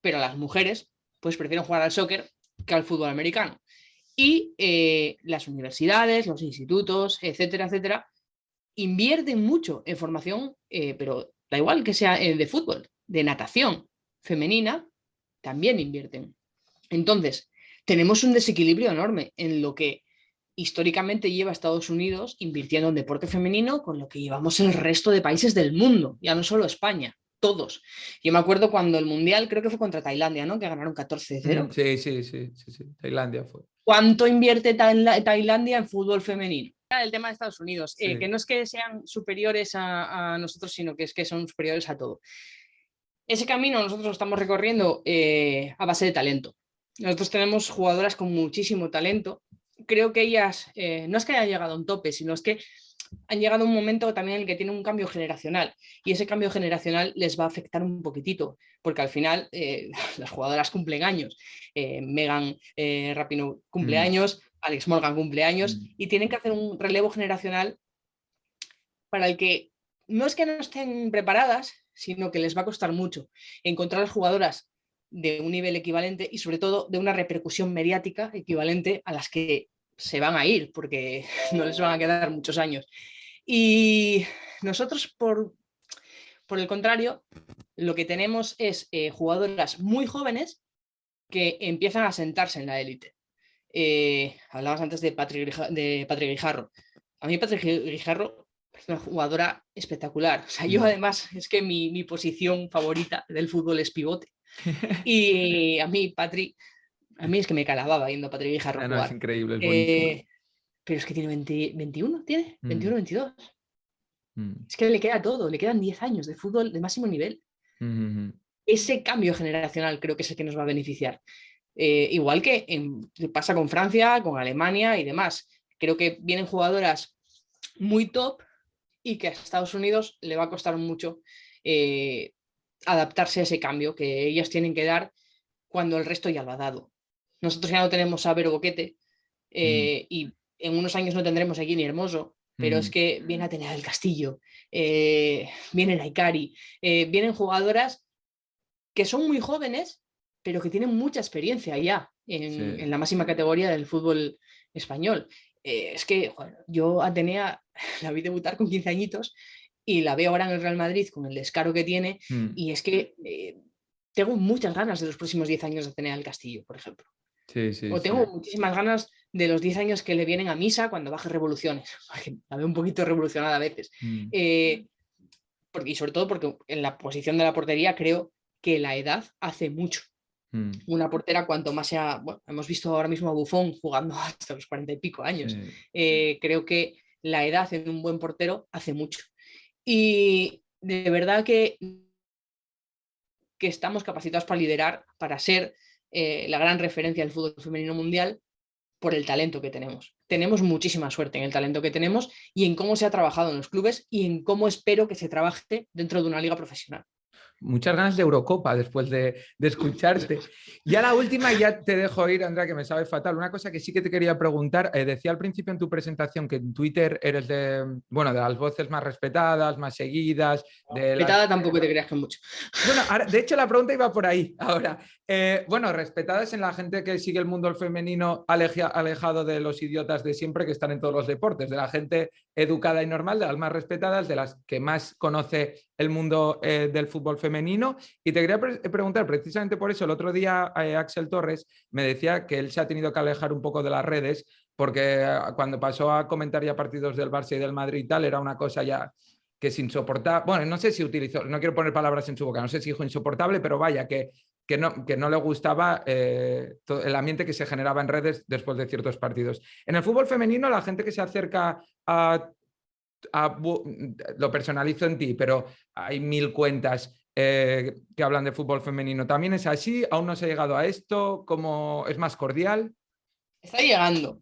pero las mujeres pues prefieren jugar al soccer que al fútbol americano. Y las universidades, los institutos, etcétera, etcétera, invierten mucho en formación, pero da igual que sea de fútbol, de natación femenina, también invierten. Entonces, tenemos un desequilibrio enorme en lo que históricamente lleva Estados Unidos invirtiendo en deporte femenino con lo que llevamos el resto de países del mundo, ya no solo España, todos. Yo me acuerdo cuando el Mundial, creo que fue contra Tailandia, ¿no? Que ganaron 14-0. Sí, Tailandia fue. ¿Cuánto invierte Tailandia en fútbol femenino? El tema de Estados Unidos, Sí. que no es que sean superiores a nosotros, sino que es que son superiores a todo. Ese camino nosotros lo estamos recorriendo a base de talento. Nosotros tenemos jugadoras con muchísimo talento. Creo que ellas, no es que hayan llegado a un tope, sino es que han llegado a un momento también en el que tienen un cambio generacional, y ese cambio generacional les va a afectar un poquitito, porque al final las jugadoras cumplen años. Megan Rapinoe cumple años, Alex Morgan cumple años, y tienen que hacer un relevo generacional para el que no es que no estén preparadas, sino que les va a costar mucho encontrar las jugadoras de un nivel equivalente y sobre todo de una repercusión mediática equivalente a las que se van a ir, porque no les van a quedar muchos años. Y nosotros, por el contrario, lo que tenemos es jugadoras muy jóvenes que empiezan a sentarse en la élite. Hablabas antes de Patrick Guijarro. A mí Patrick Guijarro Es una jugadora espectacular. O sea, yo además es que mi posición favorita del fútbol es pivote. Y a mí, a mí es que me calababa viendo a Patri Guijarro No, es jugar. increíble, es buenísimo. Pero es que tiene 21, ¿tiene? 21, 22. Mm. Es que le queda todo, le quedan 10 años de fútbol de máximo nivel. Ese cambio generacional creo que es el que nos va a beneficiar. Igual que pasa con Francia, con Alemania y demás. Creo que vienen jugadoras muy top y que a Estados Unidos le va a costar mucho adaptarse a ese cambio que ellas tienen que dar cuando el resto ya lo ha dado. Nosotros ya no tenemos a Vero Boquete y en unos años no tendremos a Jenny Hermoso, pero es que viene a tener el Castillo, viene Naikari, vienen jugadoras que son muy jóvenes, pero que tienen mucha experiencia ya en la máxima categoría del fútbol español. Es que joder, yo a Atenea la vi debutar con 15 añitos y la veo ahora en el Real Madrid con el descaro que tiene y es que tengo muchas ganas de los próximos 10 años de Atenea del Castillo, por ejemplo. O tengo muchísimas ganas de los 10 años que le vienen a Misa cuando baje Revoluciones, porque la veo un poquito revolucionada a veces. Y sobre todo porque en la posición de la portería creo que la edad hace mucho. Una portera, cuanto más sea, bueno, hemos visto ahora mismo a Buffon jugando hasta los 40 y pico años. Creo que la edad en un buen portero hace mucho. Y de verdad que estamos capacitados para liderar, para ser la gran referencia del fútbol femenino mundial por el talento que tenemos. Tenemos muchísima suerte en el talento que tenemos y en cómo se ha trabajado en los clubes y en cómo espero que se trabaje dentro de una liga profesional. Muchas ganas de Eurocopa después de escucharte. Ya la última, ya te dejo ir, Andrea, que me sabe fatal. Una cosa que sí que te quería preguntar, decía al principio en tu presentación que en Twitter eres de las voces más respetadas, más seguidas. Respetada tampoco te creas que mucho. Bueno, ahora, de hecho la pregunta iba por ahí ahora. Respetadas en la gente que sigue el mundo femenino alejado de los idiotas de siempre que están en todos los deportes, de la gente educada y normal, de las más respetadas, de las que más conoce el mundo del fútbol femenino. Y te quería preguntar, precisamente por eso, el otro día Axel Torres me decía que él se ha tenido que alejar un poco de las redes porque cuando pasó a comentar ya partidos del Barça y del Madrid y tal, era una cosa ya que es insoportable. Bueno, no sé si utilizó, no quiero poner palabras en su boca, no sé si dijo insoportable, pero vaya, que no le gustaba el ambiente que se generaba en redes después de ciertos partidos. En el fútbol femenino, la gente que se acerca lo personalizo en ti, pero hay 1000 cuentas que hablan de fútbol femenino. ¿También es así? ¿Aún no se ha llegado a esto? ¿Cómo es más cordial? Está llegando,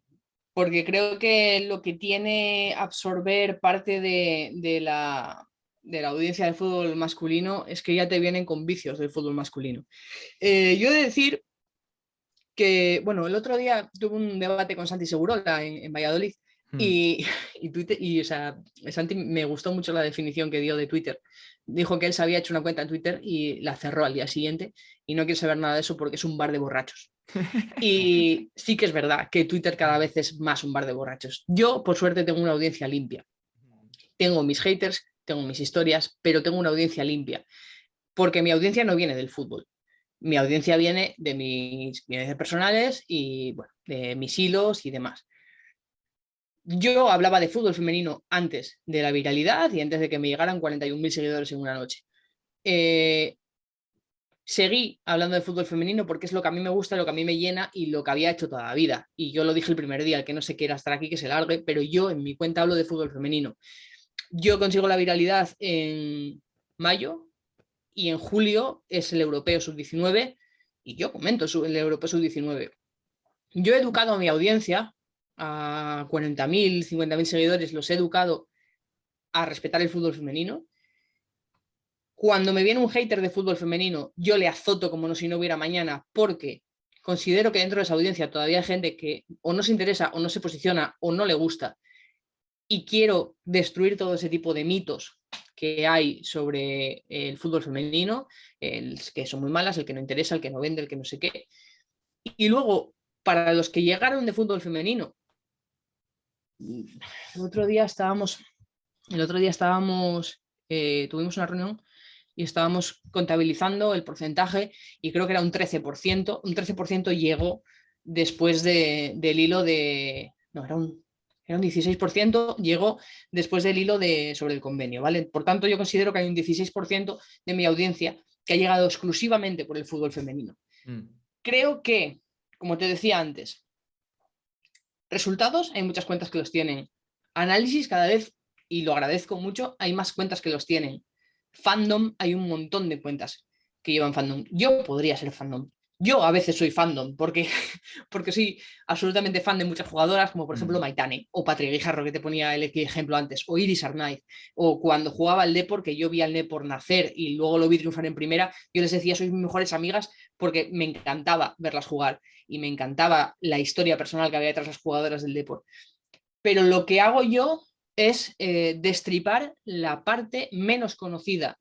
porque creo que lo que tiene absorber parte de la audiencia del fútbol masculino es que ya te vienen con vicios del fútbol masculino. Yo he de decir que, bueno, el otro día tuve un debate con Santi Segurola en Valladolid y o sea, Santi me gustó mucho la definición que dio de Twitter. Dijo que él se había hecho una cuenta en Twitter y la cerró al día siguiente y no quiere saber nada de eso porque es un bar de borrachos. Y sí que es verdad que Twitter cada vez es más un bar de borrachos. Yo, por suerte, tengo una audiencia limpia. Tengo mis haters, tengo mis historias, pero tengo una audiencia limpia. Porque mi audiencia no viene del fútbol. Mi audiencia viene de mis bienes personales y bueno, de mis hilos y demás. Yo hablaba de fútbol femenino antes de la viralidad y antes de que me llegaran 41.000 seguidores en una noche. Seguí hablando de fútbol femenino porque es lo que a mí me gusta, lo que a mí me llena y lo que había hecho toda la vida. Y yo lo dije el primer día, el que no se quiera estar aquí, que se largue, pero yo en mi cuenta hablo de fútbol femenino. Yo consigo la viralidad en mayo y en julio es el Europeo Sub-19 y yo comento el Europeo Sub-19. Yo he educado a mi audiencia, a 40.000, 50.000 seguidores, los he educado a respetar el fútbol femenino. Cuando me viene un hater de fútbol femenino, yo le azoto como si no hubiera mañana, porque considero que dentro de esa audiencia todavía hay gente que o no se interesa, o no se posiciona, o no le gusta. Y quiero destruir todo ese tipo de mitos que hay sobre el fútbol femenino, el que son muy malas, el que no interesa, el que no vende, el que no sé qué. Y luego, para los que llegaron de fútbol femenino, el otro día tuvimos una reunión y estábamos contabilizando el porcentaje y creo que era un 13%. Un 13% llegó después del hilo de... No, Era un 16%, llegó después del hilo sobre el convenio, ¿vale? Por tanto, yo considero que hay un 16% de mi audiencia que ha llegado exclusivamente por el fútbol femenino. Creo que, como te decía antes, resultados, hay muchas cuentas que los tienen. Análisis cada vez, y lo agradezco mucho, hay más cuentas que los tienen. Fandom, hay un montón de cuentas que llevan fandom. Yo podría ser fandom. Yo a veces soy fandom porque soy absolutamente fan de muchas jugadoras, como por ejemplo Maitane o Patria Guijarro, que te ponía el ejemplo antes, o Iris Arnaiz, o cuando jugaba al Depor, que yo vi al Depor nacer y luego lo vi triunfar en primera, yo les decía, sois mis mejores amigas, porque me encantaba verlas jugar y me encantaba la historia personal que había detrás de las jugadoras del Depor. Pero lo que hago yo es destripar la parte menos conocida,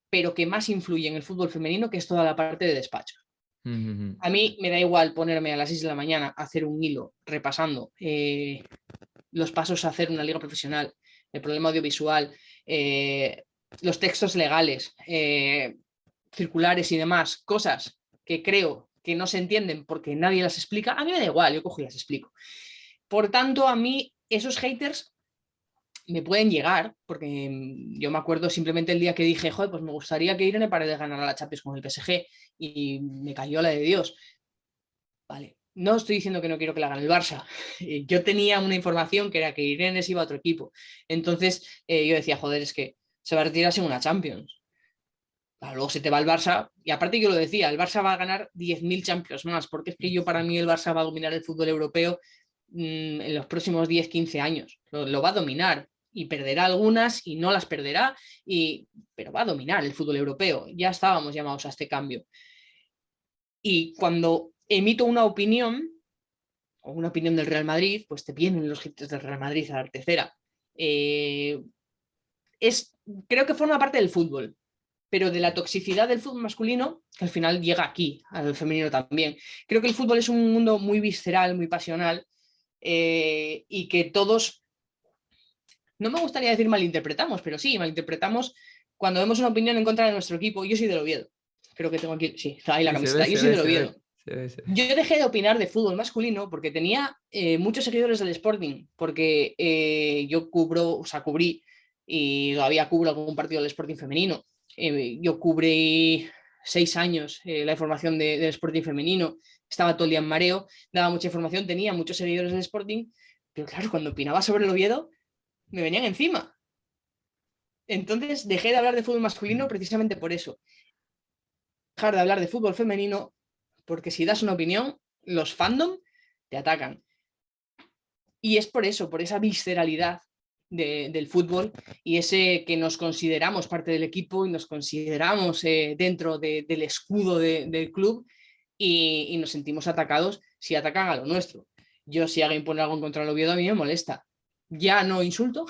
pero que más influye en el fútbol femenino, que es toda la parte de despacho. A mí me da igual ponerme a las 6 de la mañana a hacer un hilo repasando los pasos a hacer una liga profesional, el problema audiovisual, los textos legales, circulares y demás, cosas que creo que no se entienden porque nadie las explica. A mí me da igual, yo cojo y las explico. Por tanto, a mí esos haters me pueden llegar, porque yo me acuerdo simplemente el día que dije, joder, pues me gustaría que Irene Paredes ganara la Champions con el PSG, y me cayó la de Dios. Vale, no estoy diciendo que no quiero que la gane el Barça. Yo tenía una información que era que Irene se iba a otro equipo. Entonces yo decía, joder, es que se va a retirar sin una Champions. Claro, luego se te va el Barça, y aparte yo lo decía, el Barça va a ganar 10.000 Champions más, porque es que yo, para mí, el Barça va a dominar el fútbol europeo en los próximos 10-15 años. Lo va a dominar. Y perderá algunas y no las perderá, pero va a dominar el fútbol europeo. Ya estábamos llamados a este cambio. Y cuando emito una opinión, o una opinión del Real Madrid, pues te vienen los haters del Real Madrid a la tercera. Creo que forma parte del fútbol, pero de la toxicidad del fútbol masculino, que al final llega aquí, al femenino también. Creo que el fútbol es un mundo muy visceral, muy pasional, y que todos, no me gustaría decir malinterpretamos, pero sí, malinterpretamos cuando vemos una opinión en contra de nuestro equipo. Yo soy del Oviedo. Creo que tengo aquí, sí, está ahí la camiseta. Yo soy del Oviedo. Yo dejé de opinar de fútbol masculino porque tenía muchos seguidores del Sporting, porque yo cubrí y todavía cubro algún partido del Sporting femenino. Yo cubrí 6 años la información del Sporting femenino, estaba todo el día en mareo, daba mucha información, tenía muchos seguidores del Sporting, pero claro, cuando opinaba sobre el Oviedo me venían encima. Entonces dejé de hablar de fútbol masculino precisamente por eso. Dejar de hablar de fútbol femenino, porque si das una opinión, los fandom te atacan. Y es por eso, por esa visceralidad del fútbol, y ese que nos consideramos parte del equipo y nos consideramos dentro del escudo del club, y nos sentimos atacados si atacan a lo nuestro. Yo, si alguien pone algo en contra del Oviedo, a mí me molesta. Ya no insulto,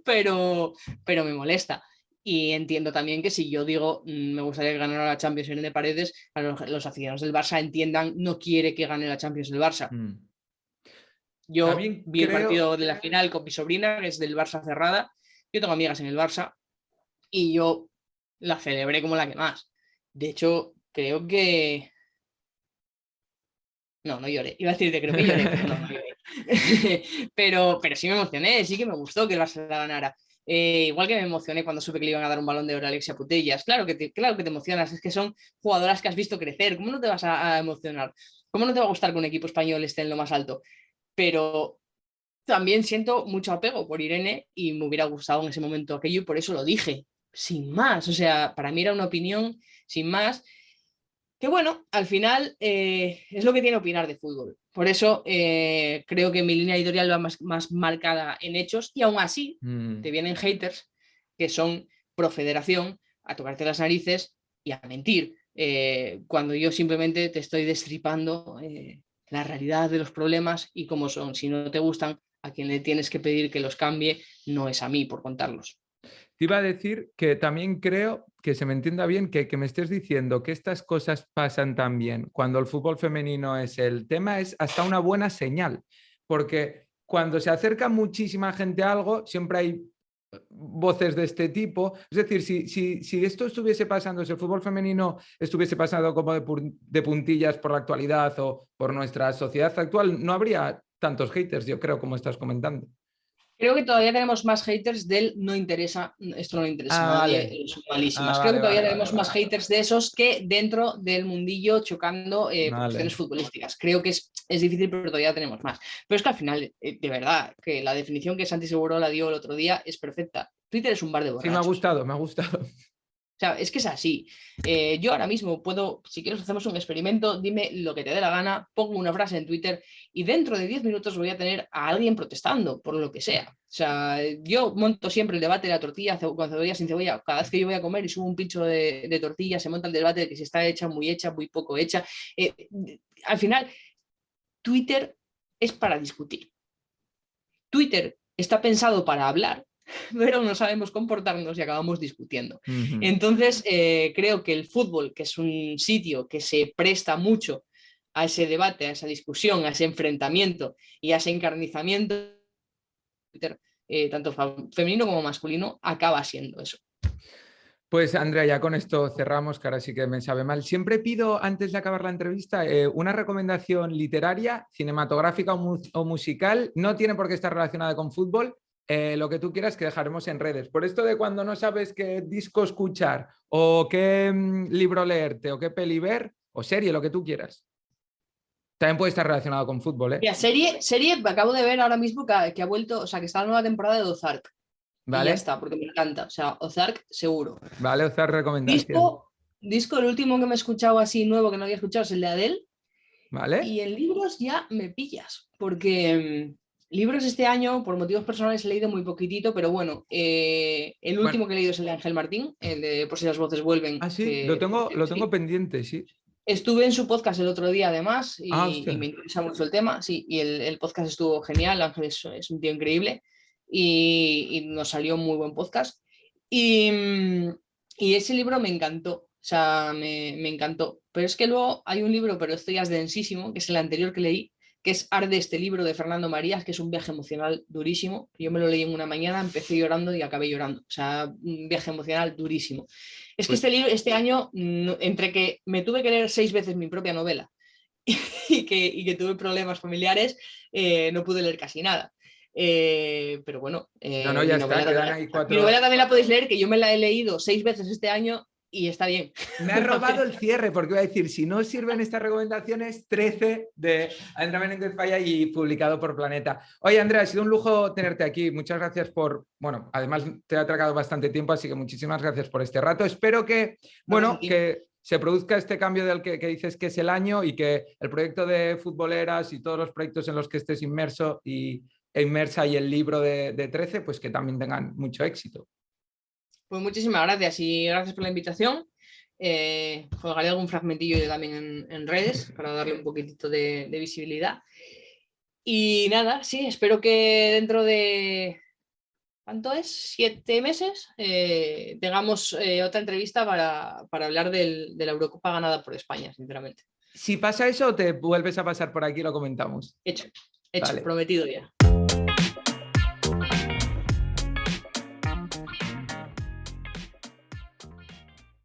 pero me molesta. Y entiendo también que si yo digo me gustaría que ganara la Champions Irene Paredes, los aficionados del Barça entiendan, no quiere que gane la Champions el Barça. Yo vi el partido de la final con mi sobrina, que es del Barça cerrada. Yo tengo amigas en el Barça y yo la celebré como la que más. De hecho, creo que... No lloré. Iba a decirte, creo que lloré, pero no lloré. pero sí me emocioné, sí que me gustó que el Barça la ganara. Igual que me emocioné cuando supe que le iban a dar un balón de oro a Alexia Putellas. Claro que te emocionas, es que son jugadoras que has visto crecer. ¿Cómo no te vas a emocionar? ¿Cómo no te va a gustar que un equipo español esté en lo más alto? Pero también siento mucho apego por Irene y me hubiera gustado en ese momento aquello, y por eso lo dije, sin más. O sea, para mí era una opinión sin más, que bueno, al final es lo que tiene opinar de fútbol. Por eso creo que mi línea editorial va más marcada en hechos, y aún así te vienen haters que son pro federación a tocarte las narices y a mentir, cuando yo simplemente te estoy destripando la realidad de los problemas y cómo son. Si no te gustan, a quien le tienes que pedir que los cambie no es a mí por contarlos. Te iba a decir que también creo que se me entienda bien que me estés diciendo que estas cosas pasan también cuando el fútbol femenino es el tema, es hasta una buena señal, porque cuando se acerca muchísima gente a algo, siempre hay voces de este tipo. Es decir, si esto estuviese pasando, si el fútbol femenino estuviese pasando como de puntillas por la actualidad o por nuestra sociedad actual, no habría tantos haters, yo creo, como estás comentando. Creo que todavía tenemos más haters del no interesa, esto no le interesa a nadie, Vale. son malísimas. Creo Vale, que todavía vale, tenemos vale, más vale. haters de esos que dentro del mundillo chocando por cuestiones Vale. futbolísticas. Creo que es difícil, pero todavía tenemos más. Pero es que al final, de verdad, que la definición que Santi Segurola dio el otro día es perfecta. Twitter es un bar de Sí, me ha borrachos. gustado, me ha gustado. O sea, es que es así. Yo ahora mismo puedo, si quieres hacemos un experimento, dime lo que te dé la gana, pongo una frase en Twitter y dentro de 10 minutos voy a tener a alguien protestando por lo que sea. O sea, yo monto siempre el debate de la tortilla con cebolla, sin cebolla. Cada vez que yo voy a comer y subo un pincho de tortilla, se monta el debate de que si está hecha, muy poco hecha. Al final, Twitter es para discutir. Twitter está pensado para hablar, pero no sabemos comportarnos y acabamos discutiendo. Entonces, creo que el fútbol, que es un sitio que se presta mucho a ese debate, a esa discusión, a ese enfrentamiento y a ese encarnizamiento, tanto femenino como masculino, acaba siendo eso. Pues Andrea, ya con esto cerramos, que ahora sí que me sabe mal. Siempre pido, antes de acabar la entrevista, una recomendación literaria, cinematográfica o musical. No tiene por qué estar relacionada con fútbol. Lo que tú quieras, que dejaremos en redes. Por esto de cuando no sabes qué disco escuchar o qué libro leerte o qué peli ver o serie, lo que tú quieras. También puede estar relacionado con fútbol, ¿eh? Mira, serie, acabo de ver ahora mismo que ha vuelto, o sea, que está la nueva temporada de Ozark. Y ya ¿Vale? está, porque me encanta. O sea, Ozark seguro. Vale, otra recomendación. Disco, el último que me he escuchado así nuevo que no había escuchado es el de Adele. ¿Vale? Y en libros ya me pillas, porque libros este año, por motivos personales, he leído muy poquitito, pero bueno, el Bueno, último que he leído es el de Ángel Martín, el de Por si las voces vuelven, ah, sí, que lo tengo sí. pendiente, sí. Estuve en su podcast el otro día, además, Ah, y hostia. me interesa mucho el tema, sí, y el podcast estuvo genial, Ángel es un tío increíble, y nos salió un muy buen podcast. Y, y ese libro me encantó, o sea, me encantó. Pero es que luego hay un libro, pero esto ya es densísimo, que es el anterior que leí, que es Arde este libro de Fernando Marías, que es un viaje emocional durísimo. Yo me lo leí en una mañana, empecé llorando y acabé llorando. O sea, un viaje emocional durísimo. Es que Pues, este libro, este año, entre que me tuve que leer 6 veces mi propia novela y que tuve problemas familiares, no pude leer casi nada. Pero bueno, no, no, ya está, quedan ahí mi cuatro. novela también la podéis leer, que yo me la he leído 6 veces este año y está bien. Me ha robado el cierre, porque iba a decir, si no sirven estas recomendaciones, 13 de Andrea Menéndez Falla y publicado por Planeta. Oye, Andrea, ha sido un lujo tenerte aquí. Muchas gracias por, bueno, además te ha atracado bastante tiempo, así que muchísimas gracias por este rato. Espero que, bueno, que se produzca este cambio del que dices que es el año y que el proyecto de futboleras y todos los proyectos en los que estés inmerso e inmersa y el libro de 13, pues que también tengan mucho éxito. Pues muchísimas gracias y gracias por la invitación. Colgaré algún fragmentillo yo también en redes para darle un poquitito de visibilidad. Y nada, sí, espero que dentro de, ¿cuánto es? 7 meses, tengamos otra entrevista para hablar de la Eurocopa ganada por España, sinceramente. Si pasa eso, te vuelves a pasar por aquí y lo comentamos. Hecho, Vale. prometido ya.